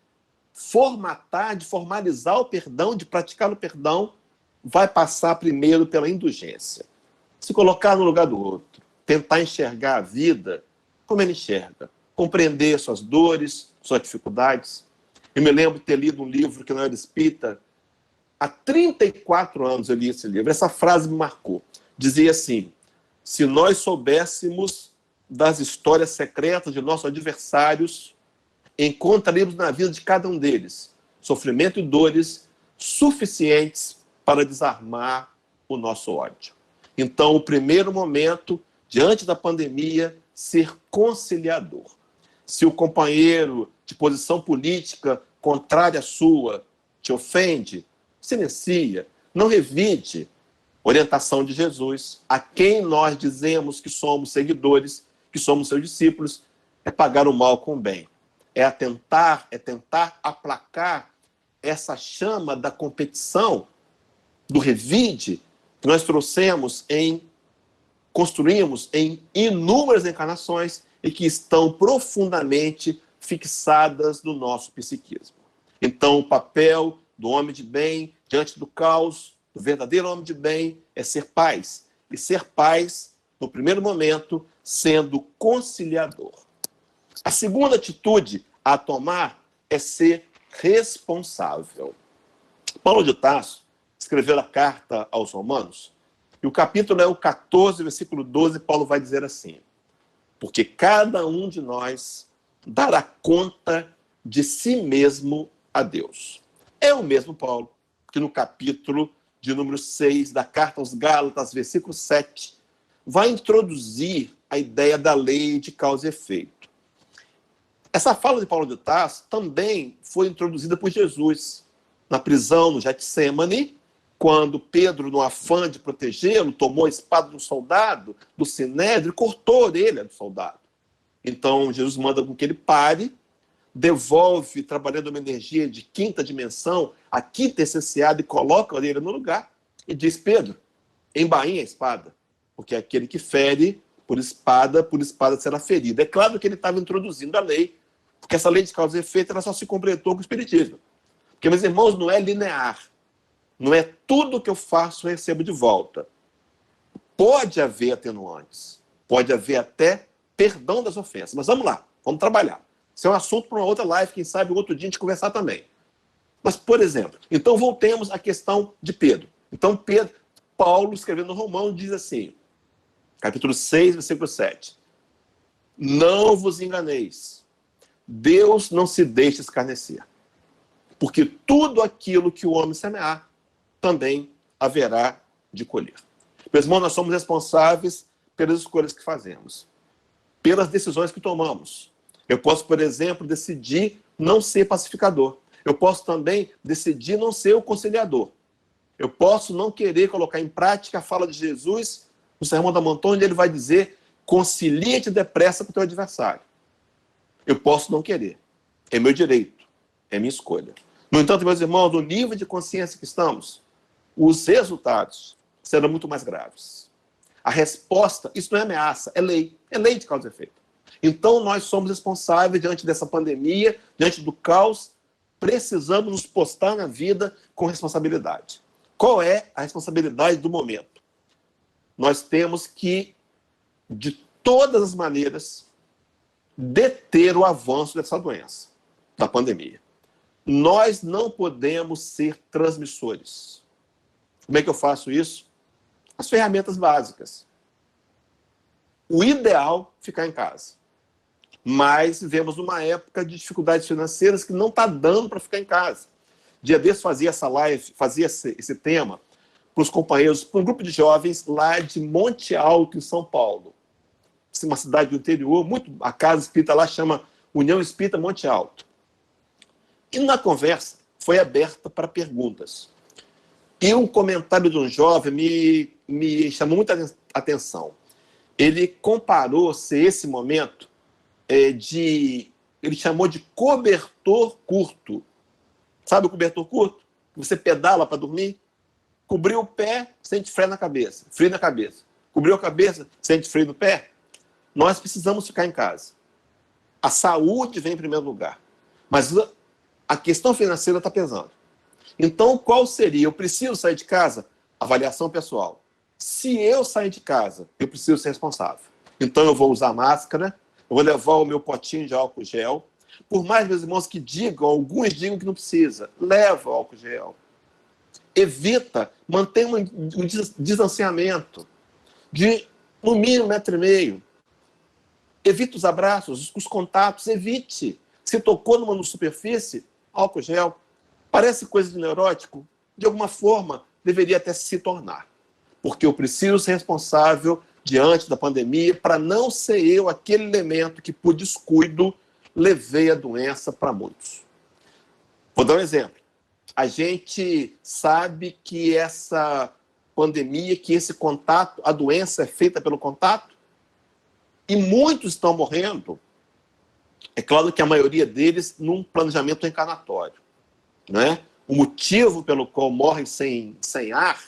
B: formatar, de formalizar o perdão, de praticar o perdão, vai passar primeiro pela indulgência. Se colocar no lugar do outro, tentar enxergar a vida como ele enxerga, compreender suas dores, suas dificuldades. Eu me lembro de ter lido um livro que não era espírita. Há 34 anos eu li esse livro. Essa frase me marcou. Dizia assim: se nós soubéssemos das histórias secretas de nossos adversários, encontraríamos na vida de cada um deles sofrimento e dores suficientes para desarmar o nosso ódio. Então, o primeiro momento, diante da pandemia, ser conciliador. Se o companheiro de posição política contrária à sua te ofende, silencia, não revide. Orientação de Jesus, a quem nós dizemos que somos seguidores, que somos seus discípulos, é pagar o mal com o bem. É tentar aplacar essa chama da competição, do revide, que nós construímos em inúmeras encarnações e que estão profundamente fixadas no nosso psiquismo. Então, o papel do homem de bem diante do caos, o verdadeiro homem de bem, é ser paz. E ser paz, no primeiro momento, sendo conciliador. A segunda atitude a tomar é ser responsável. Paulo de Tarso escreveu a carta aos Romanos, e o capítulo é o 14, versículo 12, Paulo vai dizer assim: porque cada um de nós dará conta de si mesmo a Deus. É o mesmo Paulo que no capítulo de número 6 da carta aos Gálatas, versículo 7, vai introduzir a ideia da lei de causa e efeito. Essa fala de Paulo de Tarso também foi introduzida por Jesus na prisão no Getsemane, quando Pedro, no afã de protegê-lo, tomou a espada do soldado, do sinédrio, e cortou a orelha do soldado. Então, Jesus manda com que ele pare, devolve, trabalhando uma energia de quinta dimensão, a quinta essenciada, e coloca a orelha no lugar, e diz: Pedro, embainha a espada, porque aquele que fere por espada será ferido. É claro que ele estava introduzindo a lei, porque essa lei de causa e efeito ela só se completou com o Espiritismo. Porque, meus irmãos, não é linear. Não é tudo que eu faço eu recebo de volta. Pode haver atenuantes, pode haver até perdão das ofensas. Mas vamos lá, vamos trabalhar. Isso é um assunto para uma outra live, quem sabe outro dia a gente conversar também. Mas, por exemplo, então voltemos à questão de Pedro. Então, Paulo, escrevendo no Romano, diz assim, capítulo 6, versículo 7. Não vos enganeis. Deus não se deixa escarnecer. Porque tudo aquilo que o homem semear, também haverá de colher. Meus irmãos, nós somos responsáveis pelas escolhas que fazemos, pelas decisões que tomamos. Eu posso, por exemplo, decidir não ser pacificador. Eu posso também decidir não ser o conciliador. Eu posso não querer colocar em prática a fala de Jesus no Sermão da Montanha, onde ele vai dizer: concilia-te depressa com o teu adversário. Eu posso não querer. É meu direito. É minha escolha. No entanto, meus irmãos, no nível de consciência que estamos, os resultados serão muito mais graves. A resposta, isso não é ameaça, é lei de causa e efeito. Então, nós somos responsáveis diante dessa pandemia, diante do caos, precisamos nos postar na vida com responsabilidade. Qual é a responsabilidade do momento? Nós temos que, de todas as maneiras, deter o avanço dessa doença, da pandemia. Nós não podemos ser transmissores. Como é que eu faço isso? As ferramentas básicas. O ideal é ficar em casa. Mas vivemos numa época de dificuldades financeiras que não está dando para ficar em casa. Dia desses fazia essa live, fazia esse tema para os companheiros, para um grupo de jovens lá de Monte Alto, em São Paulo. Uma cidade do interior, a casa espírita lá chama União Espírita Monte Alto. E na conversa foi aberta para perguntas. E um comentário de um jovem me chamou muita atenção. Ele comparou esse momento ele chamou de cobertor curto. Sabe o cobertor curto? Você pedala para dormir, cobriu o pé, sente frio na cabeça. Cobriu a cabeça, sente frio no pé. Nós precisamos ficar em casa. A saúde vem em primeiro lugar. Mas a questão financeira está pesando. Então, qual seria? Eu preciso sair de casa? Avaliação pessoal. Se eu sair de casa, eu preciso ser responsável. Então, eu vou usar máscara, eu vou levar o meu potinho de álcool gel. Por mais, meus irmãos, que alguns digam que não precisa, leva o álcool gel. Evita, mantenha um distanciamento de, no mínimo, 1,5 metro. Evite os abraços, os contatos, evite. Se tocou numa superfície, álcool gel. Parece coisa de neurótico? De alguma forma, deveria até se tornar. Porque eu preciso ser responsável diante da pandemia para não ser eu aquele elemento que, por descuido, levei a doença para muitos. Vou dar um exemplo. A gente sabe que essa pandemia, que esse contato, a doença é feita pelo contato, e muitos estão morrendo. É claro que a maioria deles num planejamento encarnatório. Né? O motivo pelo qual morrem sem ar,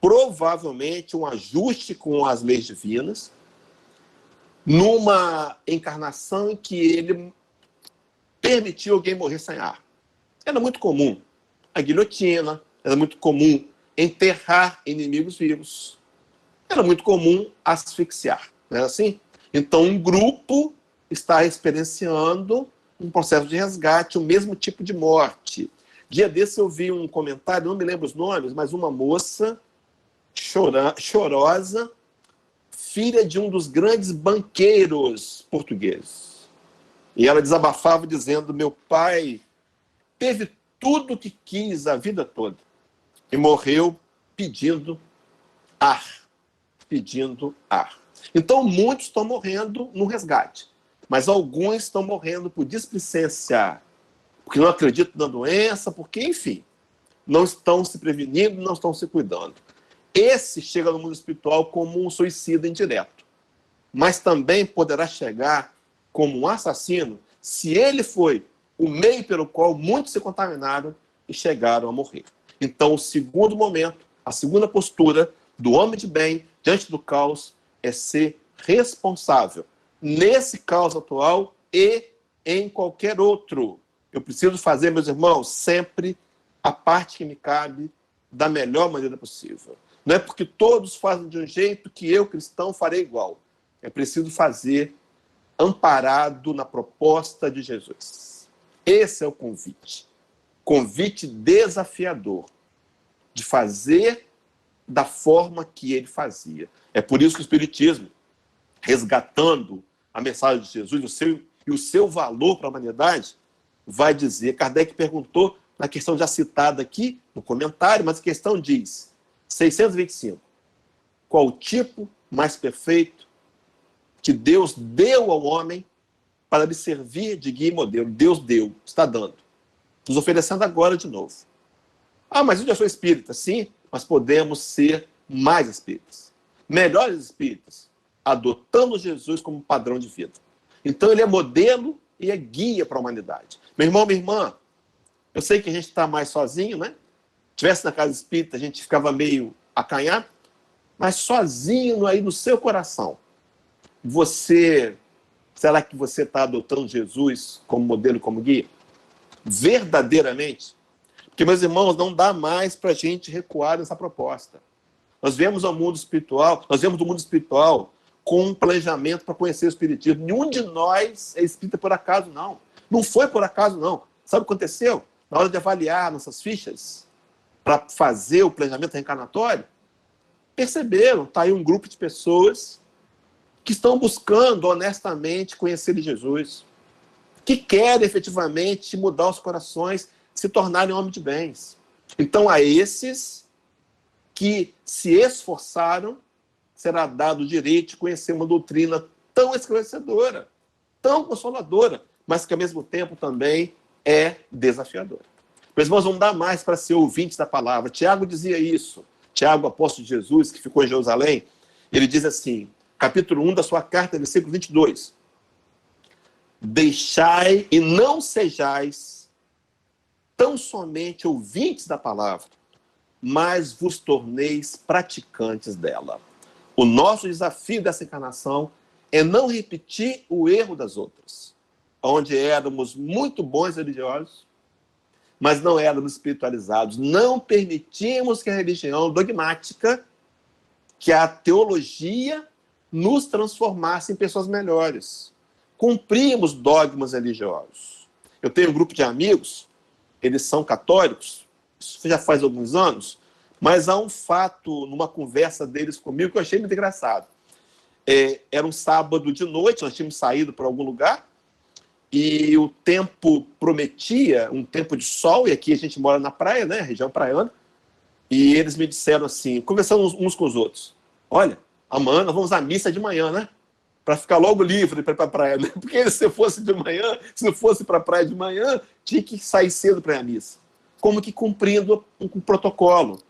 B: provavelmente um ajuste com as leis divinas, numa encarnação em que ele permitiu alguém morrer sem ar. Era muito comum a guilhotina, era muito comum enterrar inimigos vivos, era muito comum asfixiar, não era assim? Então, um grupo está experienciando um processo de resgate, o mesmo tipo de morte. Dia desse eu vi um comentário, não me lembro os nomes, mas uma moça chorosa, filha de um dos grandes banqueiros portugueses. E ela desabafava dizendo: meu pai teve tudo o que quis a vida toda e morreu pedindo ar. Pedindo ar. Então, muitos estão morrendo no resgate, mas alguns estão morrendo por displicência, porque não acreditam na doença, porque, enfim, não estão se prevenindo, não estão se cuidando. Esse chega no mundo espiritual como um suicida indireto, mas também poderá chegar como um assassino se ele foi o meio pelo qual muitos se contaminaram e chegaram a morrer. Então, o segundo momento, a segunda postura do homem de bem diante do caos é ser responsável nesse caos atual e em qualquer outro. Eu preciso fazer, meus irmãos, sempre a parte que me cabe da melhor maneira possível. Não é porque todos fazem de um jeito que eu, cristão, farei igual. É preciso fazer amparado na proposta de Jesus. Esse é o convite. Convite desafiador de fazer da forma que ele fazia. É por isso que o Espiritismo, resgatando a mensagem de Jesus e o seu valor para a humanidade, vai dizer, Kardec perguntou, na questão já citada aqui, no comentário, mas a questão diz, 625, qual o tipo mais perfeito que Deus deu ao homem para lhe servir de guia e modelo? Deus deu, está dando. Nos oferecendo agora de novo. Ah, mas eu já sou espírita. Sim, mas podemos ser mais espíritas. Melhores espíritas, adotando Jesus como padrão de vida. Então ele é modelo e é guia para a humanidade. Meu irmão, minha irmã, eu sei que a gente está mais sozinho, né? Se tivesse na casa espírita, a gente ficava meio acanhado, mas sozinho aí no seu coração, será que você está adotando Jesus como modelo, como guia? Verdadeiramente? Porque, meus irmãos, não dá mais para a gente recuar nessa proposta. Nós viemos do mundo espiritual com um planejamento para conhecer o espiritismo. Nenhum de nós é espírita por acaso, não. Não foi por acaso, não. Sabe o que aconteceu? Na hora de avaliar nossas fichas, para fazer o planejamento reencarnatório, perceberam, está aí um grupo de pessoas que estão buscando honestamente conhecer Jesus, que querem efetivamente mudar os corações, se tornarem homens de bens. Então, a esses que se esforçaram, será dado o direito de conhecer uma doutrina tão esclarecedora, tão consoladora, mas que, ao mesmo tempo, também é desafiadora. Meus irmãos, vamos dar mais para ser ouvintes da palavra. Tiago dizia isso. Tiago, apóstolo de Jesus, que ficou em Jerusalém, ele diz assim, capítulo 1 da sua carta, versículo 22. Deixai e não sejais tão somente ouvintes da palavra, mas vos torneis praticantes dela. O nosso desafio dessa encarnação é não repetir o erro das outras, onde éramos muito bons religiosos, mas não éramos espiritualizados. Não permitimos que a religião dogmática, que a teologia, nos transformasse em pessoas melhores. Cumprimos dogmas religiosos. Eu tenho um grupo de amigos, eles são católicos, isso já faz alguns anos, mas há um fato, numa conversa deles comigo, que eu achei muito engraçado. Era um sábado de noite, nós tínhamos saído para algum lugar, e o tempo prometia um tempo de sol, e aqui a gente mora na praia, né, região praiana, e eles me disseram assim, conversando uns com os outros, olha, amanhã nós vamos à missa de manhã, né, para ficar logo livre para ir para a praia, né? Porque se fosse de manhã, se não fosse para a praia de manhã, tinha que sair cedo para ir à missa. Como que cumprindo um protocolo.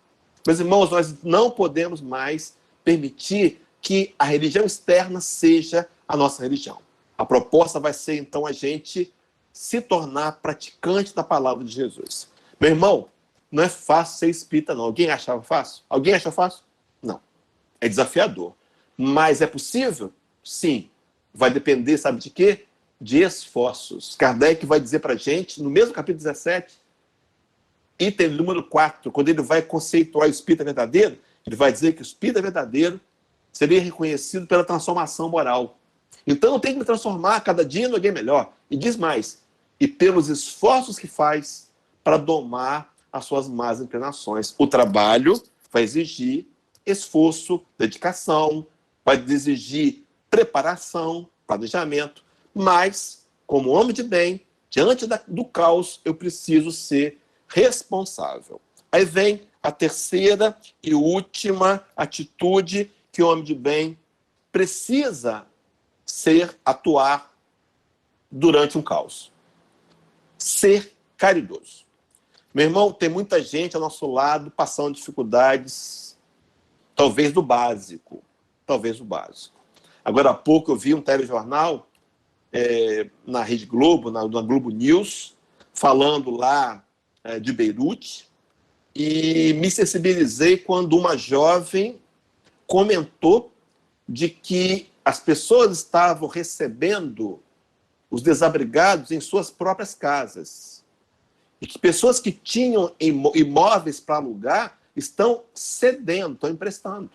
B: Meus irmãos, nós não podemos mais permitir que a religião externa seja a nossa religião. A proposta vai ser, então, a gente se tornar praticante da palavra de Jesus. Meu irmão, não é fácil ser espírita, não. Alguém achava fácil? Alguém acha fácil? Não. É desafiador. Mas é possível? Sim. Vai depender, sabe de quê? De esforços. Kardec vai dizer para a gente, no mesmo capítulo 17, item número 4, quando ele vai conceituar o espírita verdadeiro, ele vai dizer que o espírita verdadeiro seria reconhecido pela transformação moral. Então, eu tenho que me transformar cada dia em alguém melhor. E diz mais, e pelos esforços que faz para domar as suas más inclinações. O trabalho vai exigir esforço, dedicação, vai exigir preparação, planejamento, mas, como homem de bem, diante do caos, eu preciso ser responsável. Aí vem a terceira e última atitude que o homem de bem precisa atuar durante um caos. Ser caridoso. Meu irmão, tem muita gente ao nosso lado passando dificuldades, talvez do básico. Talvez do básico. Agora há pouco eu vi um telejornal na Rede Globo, na Globo News, falando lá de Beirute, e me sensibilizei quando uma jovem comentou de que as pessoas estavam recebendo os desabrigados em suas próprias casas. E que pessoas que tinham imóveis para alugar estão cedendo, estão emprestando.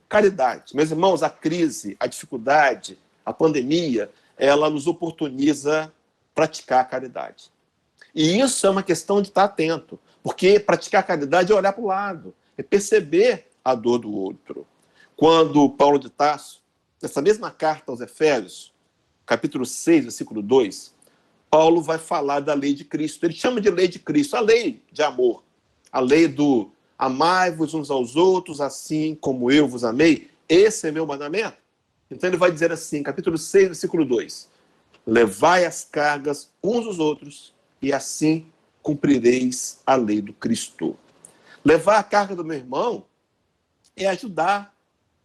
B: Caridade. Meus irmãos, a crise, a dificuldade, a pandemia, ela nos oportuniza praticar a caridade. E isso é uma questão de estar atento, porque praticar a caridade é olhar para o lado, é perceber a dor do outro. Quando Paulo de Tarso, nessa mesma carta aos Efésios, capítulo 6, versículo 2, Paulo vai falar da lei de Cristo. Ele chama de lei de Cristo, a lei de amor, a lei do amai-vos uns aos outros, assim como eu vos amei. Esse é meu mandamento. Então ele vai dizer assim, capítulo 6, versículo 2, levai as cargas uns dos outros, e assim cumprireis a lei do Cristo. Levar a carga do meu irmão é ajudar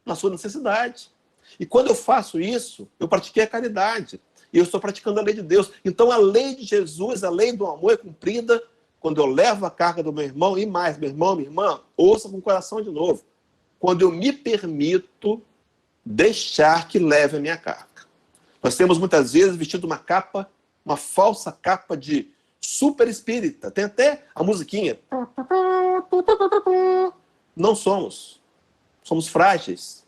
B: na sua necessidade. E quando eu faço isso, eu pratiquei a caridade. E eu estou praticando a lei de Deus. Então a lei de Jesus, a lei do amor é cumprida quando eu levo a carga do meu irmão. E mais, meu irmão, minha irmã, ouça com o coração de novo. Quando eu me permito deixar que leve a minha carga. Nós temos muitas vezes vestido uma capa, uma falsa capa de super espírita. Tem até a musiquinha. Não somos. Somos frágeis.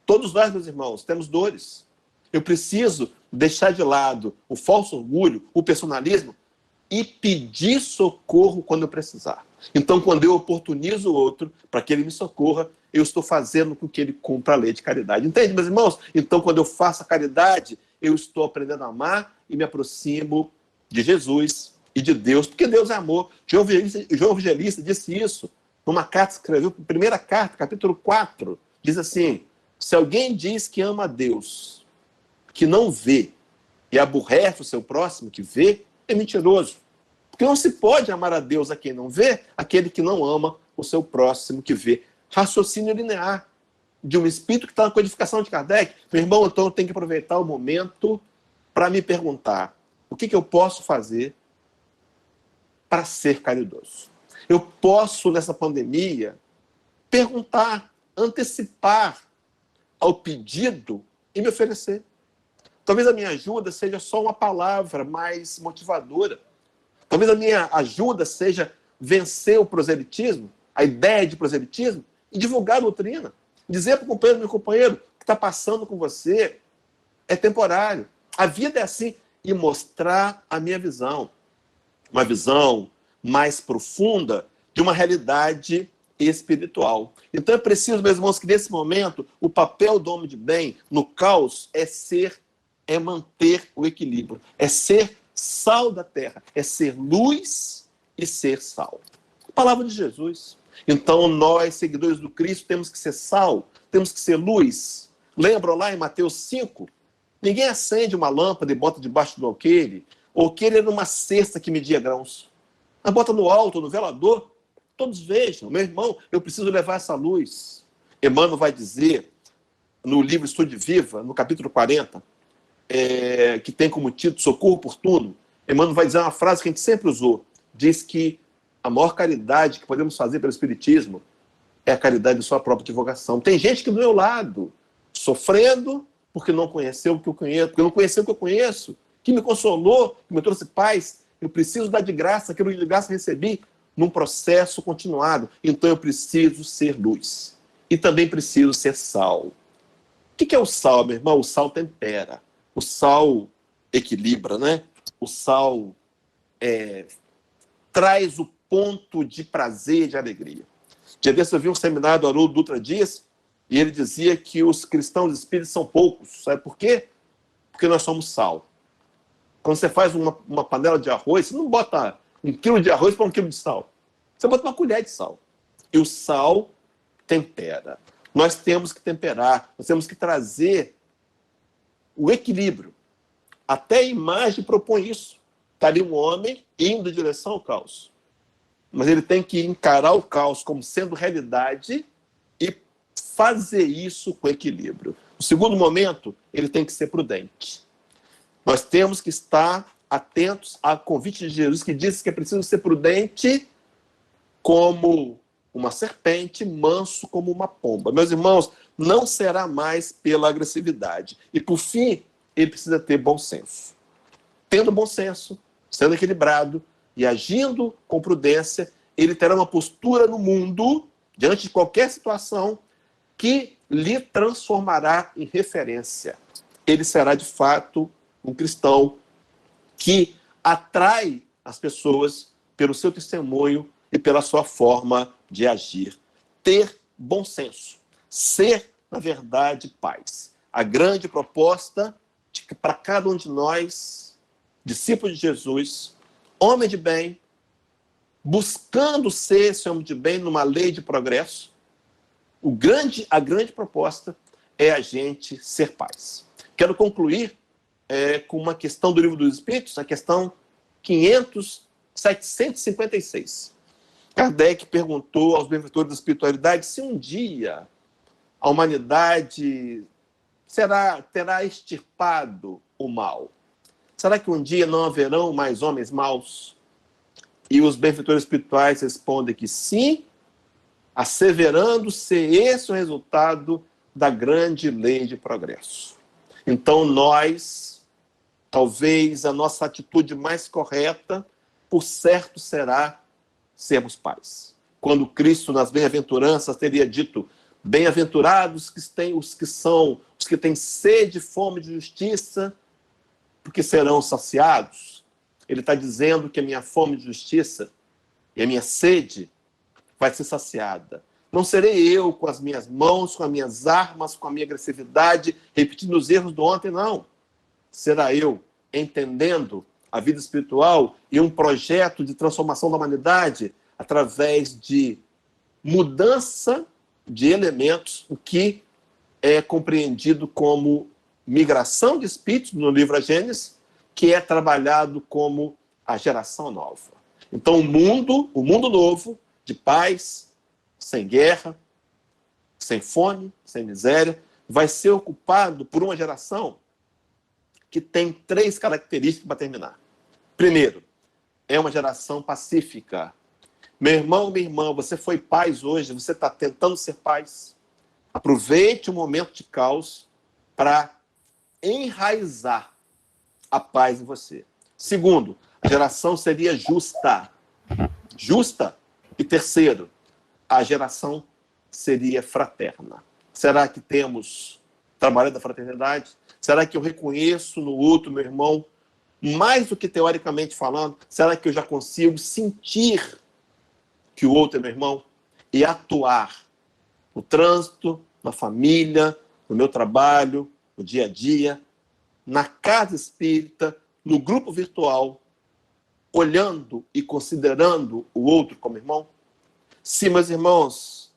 B: Todos nós, meus irmãos, temos dores. Eu preciso deixar de lado o falso orgulho, o personalismo, e pedir socorro quando eu precisar. Então, quando eu oportunizo o outro para que ele me socorra, eu estou fazendo com que ele cumpra a lei de caridade. Entende, meus irmãos? Então, quando eu faço a caridade, eu estou aprendendo a amar e me aproximo de Jesus e de Deus, porque Deus é amor. João Evangelista disse isso numa carta que escreveu, primeira carta, capítulo 4, diz assim: se alguém diz que ama a Deus, que não vê, e aborrece o seu próximo que vê, é mentiroso. Porque não se pode amar a Deus a quem não vê, aquele que não ama o seu próximo que vê. Raciocínio linear de um espírito que está na codificação de Kardec. Meu irmão, então eu tenho que aproveitar o momento para me perguntar: o que eu posso fazer para ser caridoso? Eu posso, nessa pandemia, perguntar, antecipar ao pedido e me oferecer. Talvez a minha ajuda seja só uma palavra mais motivadora. Talvez a minha ajuda seja vencer o proselitismo, a ideia de proselitismo, e divulgar a doutrina. Dizer para o companheiro, meu companheiro, o que está passando com você é temporário. A vida é assim. E mostrar a minha visão. Uma visão mais profunda de uma realidade espiritual. Então é preciso, meus irmãos, que nesse momento o papel do homem de bem no caos é manter o equilíbrio, é ser sal da terra, é ser luz e ser sal. A palavra de Jesus. Então nós, seguidores do Cristo, temos que ser sal, temos que ser luz. Lembram lá em Mateus 5? Ninguém acende uma lâmpada e bota debaixo do alqueire, ou alqueire era uma cesta que media grãos. Mas bota no alto, no velador, todos vejam. Meu irmão, eu preciso levar essa luz. Emmanuel vai dizer, no livro Estude Viva, no capítulo 40, que tem como título Socorro Oportuno, Emmanuel vai dizer uma frase que a gente sempre usou. Diz que a maior caridade que podemos fazer pelo Espiritismo é a caridade de sua própria divulgação. Tem gente que do meu lado, sofrendo porque não conheceu o que eu conheço, porque não conheceu o que eu conheço, que me consolou, que me trouxe paz. Eu preciso dar de graça aquilo que de graça recebi num processo continuado. Então eu preciso ser luz. E também preciso ser sal. O que é o sal, meu irmão? O sal tempera. O sal equilibra, né? O sal traz o ponto de prazer e de alegria. Dia desse eu vi um seminário do Haroldo Dutra Dias e ele dizia que os cristãos espíritas são poucos. Sabe por quê? Porque nós somos sal. Quando você faz uma panela de arroz, você não bota 1 quilo de arroz para 1 quilo de sal. Você bota uma colher de sal. E o sal tempera. Nós temos que temperar, nós temos que trazer o equilíbrio. Até a imagem propõe isso. Está ali um homem indo em direção ao caos. Mas ele tem que encarar o caos como sendo realidade e fazer isso com equilíbrio. No segundo momento, ele tem que ser prudente. Nós temos que estar atentos ao convite de Jesus, que diz que é preciso ser prudente como uma serpente, manso como uma pomba. Meus irmãos, não será mais pela agressividade. E, por fim, ele precisa ter bom senso. Tendo bom senso, sendo equilibrado e agindo com prudência, ele terá uma postura no mundo, diante de qualquer situação, que lhe transformará em referência. Ele será, de fato, um cristão que atrai as pessoas pelo seu testemunho e pela sua forma de agir. Ter bom senso. Ser, na verdade, paz. A grande proposta de que para cada um de nós, discípulos de Jesus, homem de bem, buscando ser esse homem de bem numa lei de progresso, a grande proposta é a gente ser paz. Quero concluir com uma questão do Livro dos Espíritos, a questão 756. Kardec perguntou aos benfeitores da espiritualidade se um dia a humanidade terá extirpado o mal. Será que um dia não haverão mais homens maus? E os benfeitores espirituais respondem que sim, asseverando ser esse o resultado da grande lei de progresso. Então nós, talvez a nossa atitude mais correta, por certo será sermos pais. Quando Cristo, nas bem-aventuranças, teria dito: bem-aventurados os que têm sede e fome de justiça, porque serão saciados. ele está dizendo que a minha fome de justiça e a minha sede vai ser saciada. Não serei eu com as minhas mãos, com as minhas armas, com a minha agressividade, repetindo os erros do ontem, não. Será eu entendendo a vida espiritual e um projeto de transformação da humanidade através de mudança de elementos, o que é compreendido como migração de espíritos no livro A Gênesis, que é trabalhado como a geração nova. Então, o mundo novo, de paz, sem guerra, sem fome, sem miséria, vai ser ocupado por uma geração que tem 3 características para terminar. Primeiro, é uma geração pacífica. Meu irmão, minha irmã, você foi paz hoje, você está tentando ser paz. Aproveite o momento de caos para enraizar a paz em você. Segundo, a geração seria justa. Justa. E terceiro, a geração seria fraterna. Será que temos trabalho da fraternidade? Será que eu reconheço no outro, meu irmão, mais do que teoricamente falando? Será que eu já consigo sentir que o outro é meu irmão? E atuar no trânsito, na família, no meu trabalho, no dia a dia, na casa espírita, no grupo virtual, olhando e considerando o outro como irmão? Sim, meus irmãos,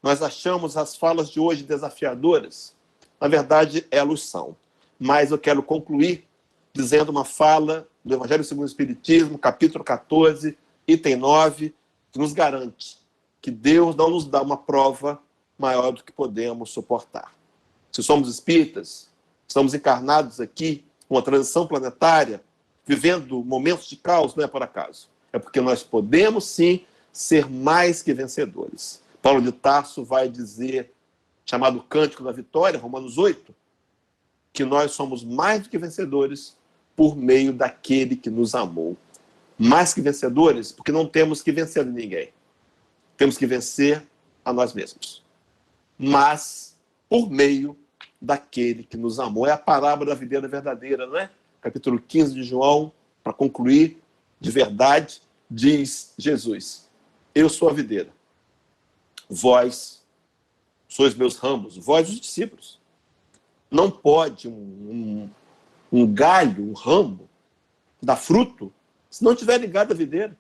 B: nós achamos as falas de hoje desafiadoras. Na verdade, elas são. Mas eu quero concluir dizendo uma fala do Evangelho segundo o Espiritismo, capítulo 14, item 9, que nos garante que Deus não nos dá uma prova maior do que podemos suportar. Se somos espíritas, estamos encarnados aqui, uma transição planetária, vivendo momentos de caos, não é por acaso. É porque nós podemos, sim, ser mais que vencedores. Paulo de Tarso vai dizer, chamado Cântico da Vitória, Romanos 8, que nós somos mais do que vencedores por meio daquele que nos amou. Mais que vencedores, porque não temos que vencer ninguém. Temos que vencer a nós mesmos. Mas por meio daquele que nos amou. É a parábola da videira verdadeira, não é? Capítulo 15 de João, para concluir, de verdade, diz Jesus: eu sou a videira, vós sois meus ramos, vós os discípulos. Não pode um galho, um ramo, dar fruto, se não tiver ligado à videira.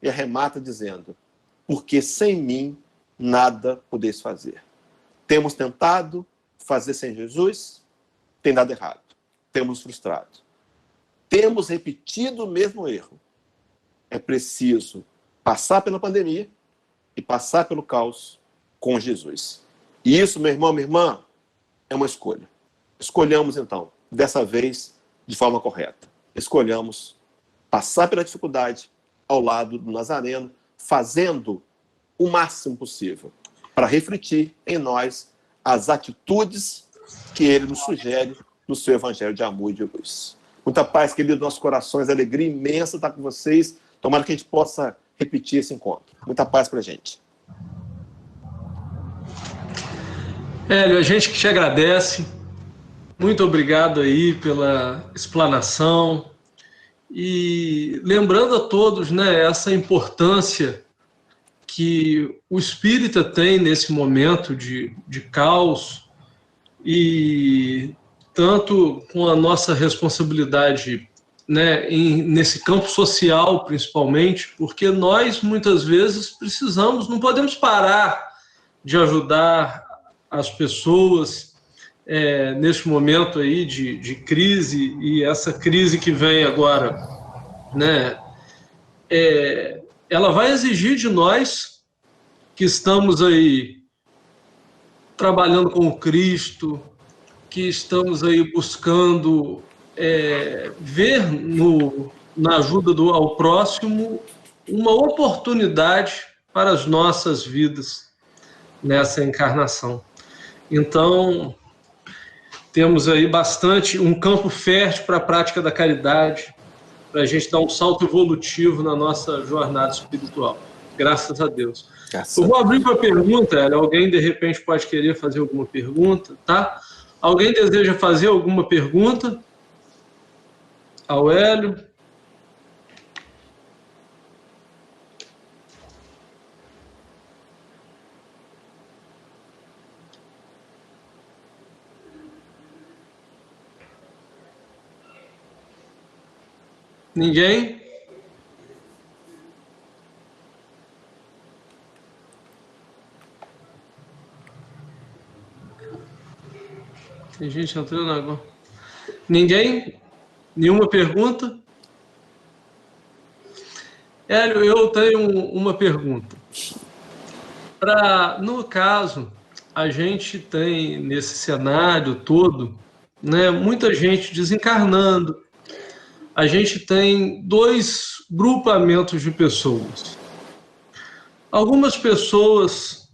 B: E arremata dizendo: porque sem mim nada podeis fazer. Temos tentado fazer sem Jesus, tem dado errado. Temos frustrado. Temos repetido o mesmo erro. É preciso passar pela pandemia e passar pelo caos com Jesus. E isso, meu irmão, minha irmã, é uma escolha. Escolhamos, então, dessa vez, de forma correta. Escolhamos passar pela dificuldade ao lado do Nazareno, fazendo o máximo possível para refletir em nós as atitudes que ele nos sugere no seu evangelho de amor e de luz. Muita paz, queridos, nossos corações, alegria imensa estar com vocês. Tomara que a gente possa repetir esse encontro. Muita paz para a gente.
A: Hélio, a gente que te agradece. Muito obrigado aí pela explanação. E lembrando a todos, né, essa importância que o espírita tem nesse momento de caos, e tanto com a nossa responsabilidade, né, nesse campo social, principalmente, porque nós, muitas vezes, precisamos, não podemos parar de ajudar as pessoas nesse momento aí de crise, e essa crise que vem agora, né, ela vai exigir de nós que estamos aí trabalhando com o Cristo, que estamos aí buscando ver na ajuda ao próximo uma oportunidade para as nossas vidas nessa encarnação. Então, temos aí um campo fértil para a prática da caridade, para a gente dar um salto evolutivo na nossa jornada espiritual. Graças a Deus. Eu vou abrir para pergunta. Alguém, de repente, pode querer fazer alguma pergunta, tá? Alguém deseja fazer alguma pergunta ao Hélio? Ninguém? Tem gente entrando agora. Ninguém? Nenhuma pergunta? Hélio, eu tenho uma pergunta. No caso, a gente tem nesse cenário todo, né, muita gente desencarnando. A gente tem dois grupamentos de pessoas. Algumas pessoas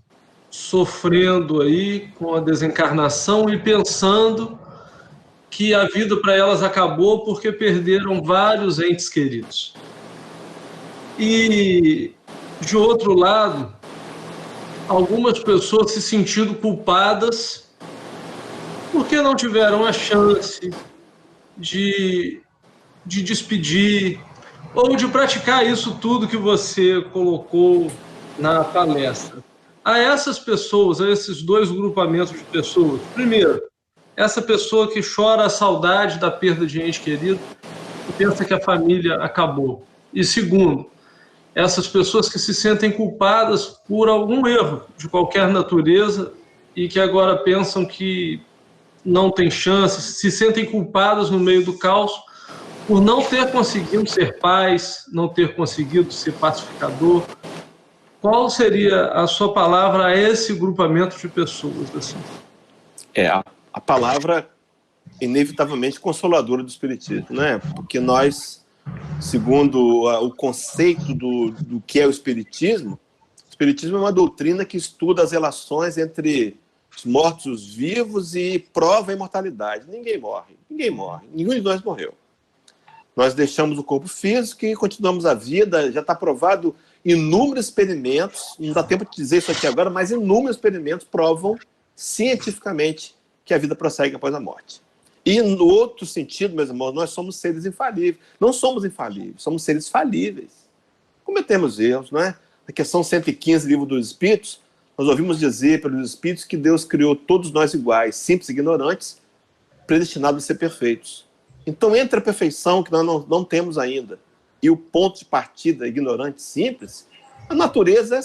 A: sofrendo aí com a desencarnação e pensando que a vida para elas acabou porque perderam vários entes queridos. E, de outro lado, algumas pessoas se sentindo culpadas porque não tiveram a chance de despedir ou de praticar isso tudo que você colocou na palestra. A essas pessoas, a esses dois grupamentos de pessoas, primeiro, essa pessoa que chora a saudade da perda de ente querido e pensa que a família acabou. E segundo, essas pessoas que se sentem culpadas por algum erro de qualquer natureza e que agora pensam que não tem chance, se sentem culpadas no meio do caos por não ter conseguido ser pais, não ter conseguido ser pacificador. Qual seria a sua palavra a esse grupamento de pessoas? Assim?
B: A palavra inevitavelmente consoladora do Espiritismo, né? Porque nós, segundo o conceito do que é o Espiritismo é uma doutrina que estuda as relações entre os mortos e os vivos e prova a imortalidade. Ninguém morre, nenhum de nós morreu. Nós deixamos o corpo físico e continuamos a vida. Já está provado inúmeros experimentos, não dá tempo de dizer isso aqui agora, mas inúmeros experimentos provam cientificamente que a vida prossegue após a morte. E no outro sentido, meus irmãos, nós somos seres infalíveis. Não somos infalíveis, somos seres falíveis. Cometemos erros, não é? Na questão 115, livro dos Espíritos, nós ouvimos dizer pelos Espíritos que Deus criou todos nós iguais, simples e ignorantes, predestinados a ser perfeitos. Então, entre a perfeição, que nós não temos ainda, e o ponto de partida ignorante simples, a natureza é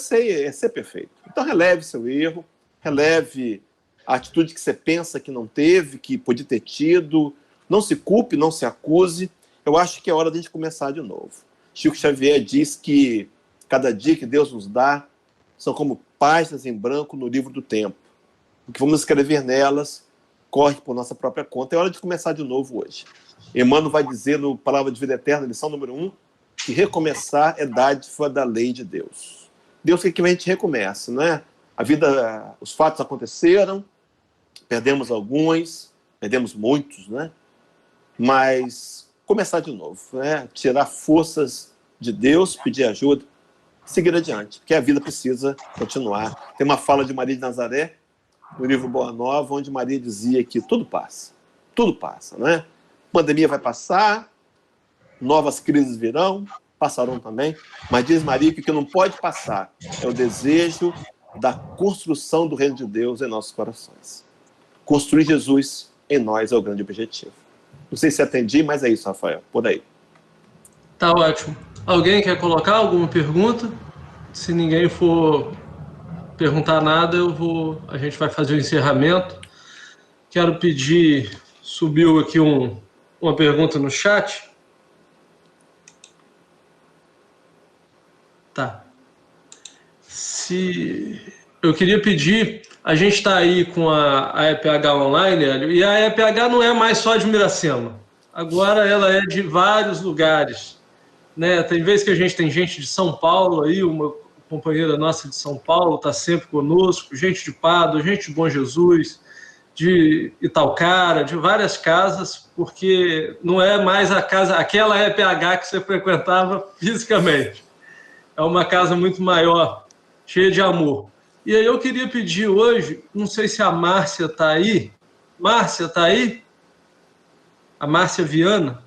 B: ser perfeito. Então, releve seu erro, releve a atitude que você pensa que não teve, que podia ter tido, não se culpe, não se acuse. Eu acho que é hora de a gente começar de novo. Chico Xavier diz que cada dia que Deus nos dá são como páginas em branco no livro do tempo. O que vamos escrever nelas corre por nossa própria conta. É hora de começar de novo hoje. Emmanuel vai dizer no Palavra de Vida Eterna, lição número 1, que recomeçar é dádiva da lei de Deus. Deus quer que a gente recomece, não é? A vida, os fatos aconteceram, perdemos alguns, perdemos muitos, né? Mas começar de novo, né? Tirar forças de Deus, pedir ajuda, seguir adiante, porque a vida precisa continuar. Tem uma fala de Maria de Nazaré, no livro Boa Nova, onde Maria dizia que tudo passa, não é? Pandemia vai passar, novas crises virão, passarão também, mas diz Maria que o que não pode passar é o desejo da construção do reino de Deus em nossos corações. Construir Jesus em nós é o grande objetivo. Não sei se atendi, mas é isso, Rafael, por aí.
A: Tá ótimo. Alguém quer colocar alguma pergunta? Se ninguém for perguntar nada, a gente vai fazer o encerramento. Quero pedir, subiu aqui uma pergunta no chat. Tá. Eu queria pedir, a gente está aí com a EPH online, Hélio, e a EPH não é mais só de Miracema. Agora ela é de vários lugares, né? Tem vezes que a gente tem gente de São Paulo aí, uma companheira nossa de São Paulo está sempre conosco, gente de Pádua, gente de Bom Jesus, de Italcara, de várias casas, porque não é mais a casa, aquela EPH que você frequentava fisicamente. É uma casa muito maior, cheia de amor. E aí eu queria pedir hoje, não sei se a Márcia está aí. Márcia, está aí? A Márcia Viana?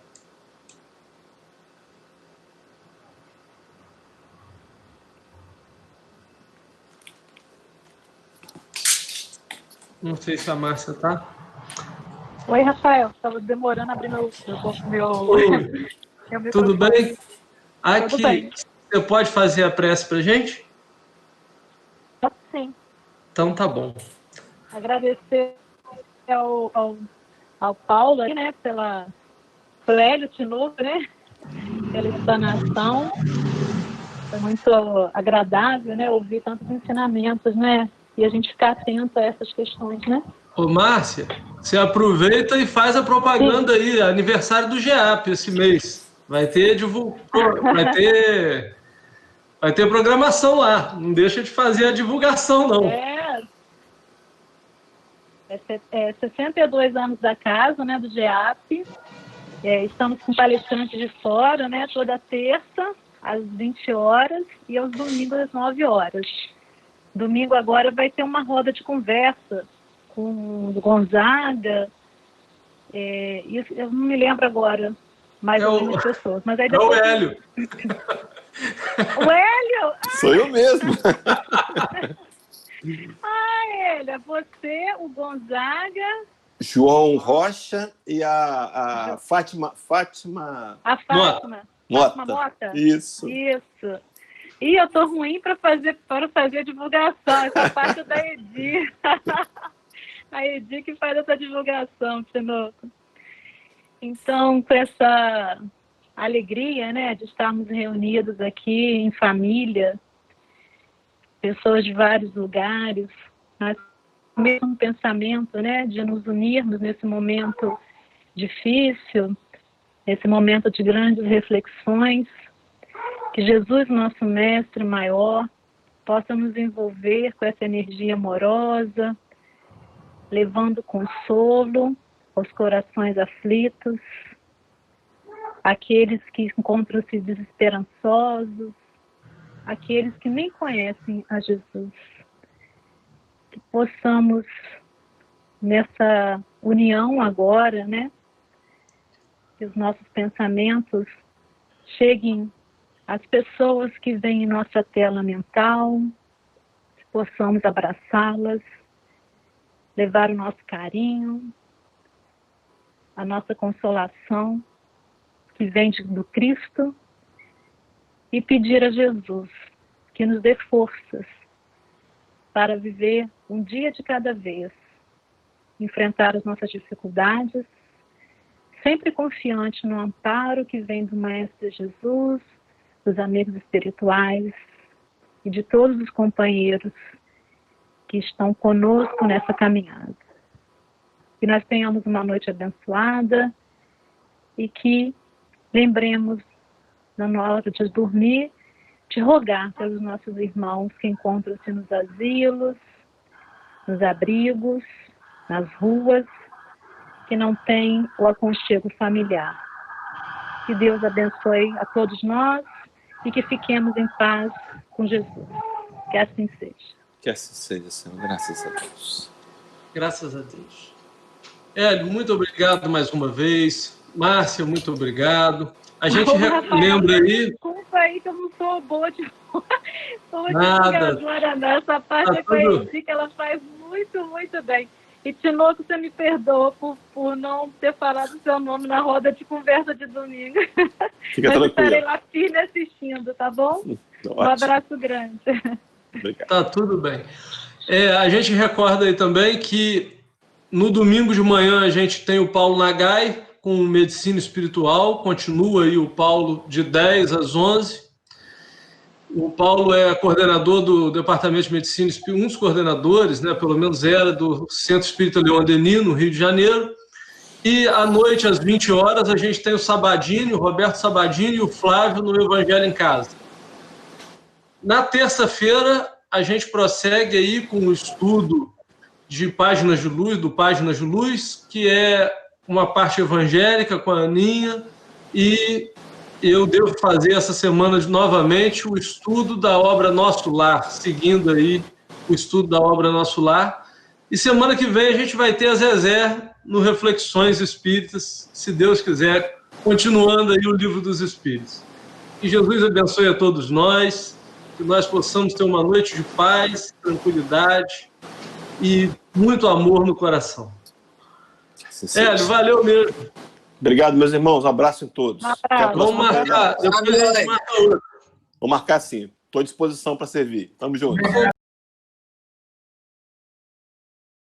A: Não sei se a Márcia está.
C: Oi, Rafael. Estava demorando a abrir meu...
A: Tudo bem? Aqui,
C: Tudo bem.
A: você pode fazer a prece para a gente?
C: Sim.
A: Então tá bom.
C: Agradecer ao Paulo aí, né, pelo Hélio de novo, né, pela explanação. Foi muito agradável, né, ouvir tantos ensinamentos, né, e a gente ficar atento a essas questões, né.
A: Ô, Márcia, você aproveita e faz a propaganda aí, aniversário do GEAP esse mês. Vai ter programação lá. Não deixa de fazer a divulgação, não.
C: É 62 anos da casa, né, do GEAP. Estamos com palestrantes de fora, né, toda terça, às 20 horas, e aos domingos, às 9 horas. Domingo agora vai ter uma roda de conversa com o Gonzaga, eu não me lembro agora mais algumas pessoas. Mas aí depois...
A: É o Hélio.
C: O Hélio?
B: Sou eu mesmo.
C: Hélio, você, o Gonzaga...
B: João Rocha e a Fátima...
C: A Fátima. Fátima Mota?
B: Isso.
C: E eu tô ruim para fazer a divulgação. Essa parte é da Edi. A Edi que faz essa divulgação, Tinoco. Então, com essa alegria, né, de estarmos reunidos aqui em família, pessoas de vários lugares, mas com o mesmo pensamento, né, de nos unirmos nesse momento difícil, nesse momento de grandes reflexões, que Jesus, nosso mestre maior, possa nos envolver com essa energia amorosa, levando consolo aos corações aflitos, aqueles que encontram-se desesperançosos, aqueles que nem conhecem a Jesus. Que possamos, nessa união agora, né, que os nossos pensamentos cheguem às pessoas que vêm em nossa tela mental, que possamos abraçá-las, levar o nosso carinho, a nossa consolação, que vem do Cristo, e pedir a Jesus que nos dê forças para viver um dia de cada vez, enfrentar as nossas dificuldades, sempre confiante no amparo que vem do Mestre Jesus, dos amigos espirituais e de todos os companheiros que estão conosco nessa caminhada. Que nós tenhamos uma noite abençoada e que lembremos, na hora de dormir, de rogar pelos nossos irmãos que encontram-se nos asilos, nos abrigos, nas ruas, que não têm o aconchego familiar. Que Deus abençoe a todos nós e que fiquemos em paz com Jesus. Que assim seja.
B: Que assim seja, Senhor. Graças a Deus.
A: Graças a Deus. Hélio, muito obrigado mais uma vez. Márcia, muito obrigado. A gente lembra aí...
C: Desculpa aí que eu não sou boa de
A: Nada.
C: Essa parte que eu disse que ela faz muito, muito bem. E, Tinoco, você me perdoa por não ter falado o seu nome na roda de conversa de domingo.
B: Fica
C: Mas
B: tranquilo.
C: estarei lá firme assistindo, tá bom? Um abraço grande.
B: Obrigado.
A: Tá tudo bem. A gente recorda aí também que no domingo de manhã a gente tem o Paulo Nagai com Medicina Espiritual. Continua aí o Paulo de 10 às 11. O Paulo é coordenador do Departamento de Medicina, um dos coordenadores, né, pelo menos era, do Centro Espírita Leon Denis, no Rio de Janeiro. E à noite, às 20 horas, a gente tem o Sabadini, o Roberto Sabadini e o Flávio no Evangelho em Casa. Na terça-feira, a gente prossegue aí com o estudo de Páginas de Luz, do Páginas de Luz, que é uma parte evangélica com a Aninha, e eu devo fazer essa semana novamente o estudo da obra Nosso Lar, seguindo aí o estudo da obra Nosso Lar. E semana que vem a gente vai ter a Zezé no Reflexões Espíritas, se Deus quiser, continuando aí o Livro dos Espíritos. Que Jesus abençoe a todos nós, que nós possamos ter uma noite de paz, tranquilidade e muito amor no coração. Hélio, valeu mesmo.
B: Obrigado, meus irmãos. Um abraço em todos.
C: Um
B: Até a
C: abraço.
A: Vamos
B: próxima.
A: marcar. Depois a gente marca outra.
B: Vou marcar sim. Estou à disposição para servir. Tamo junto.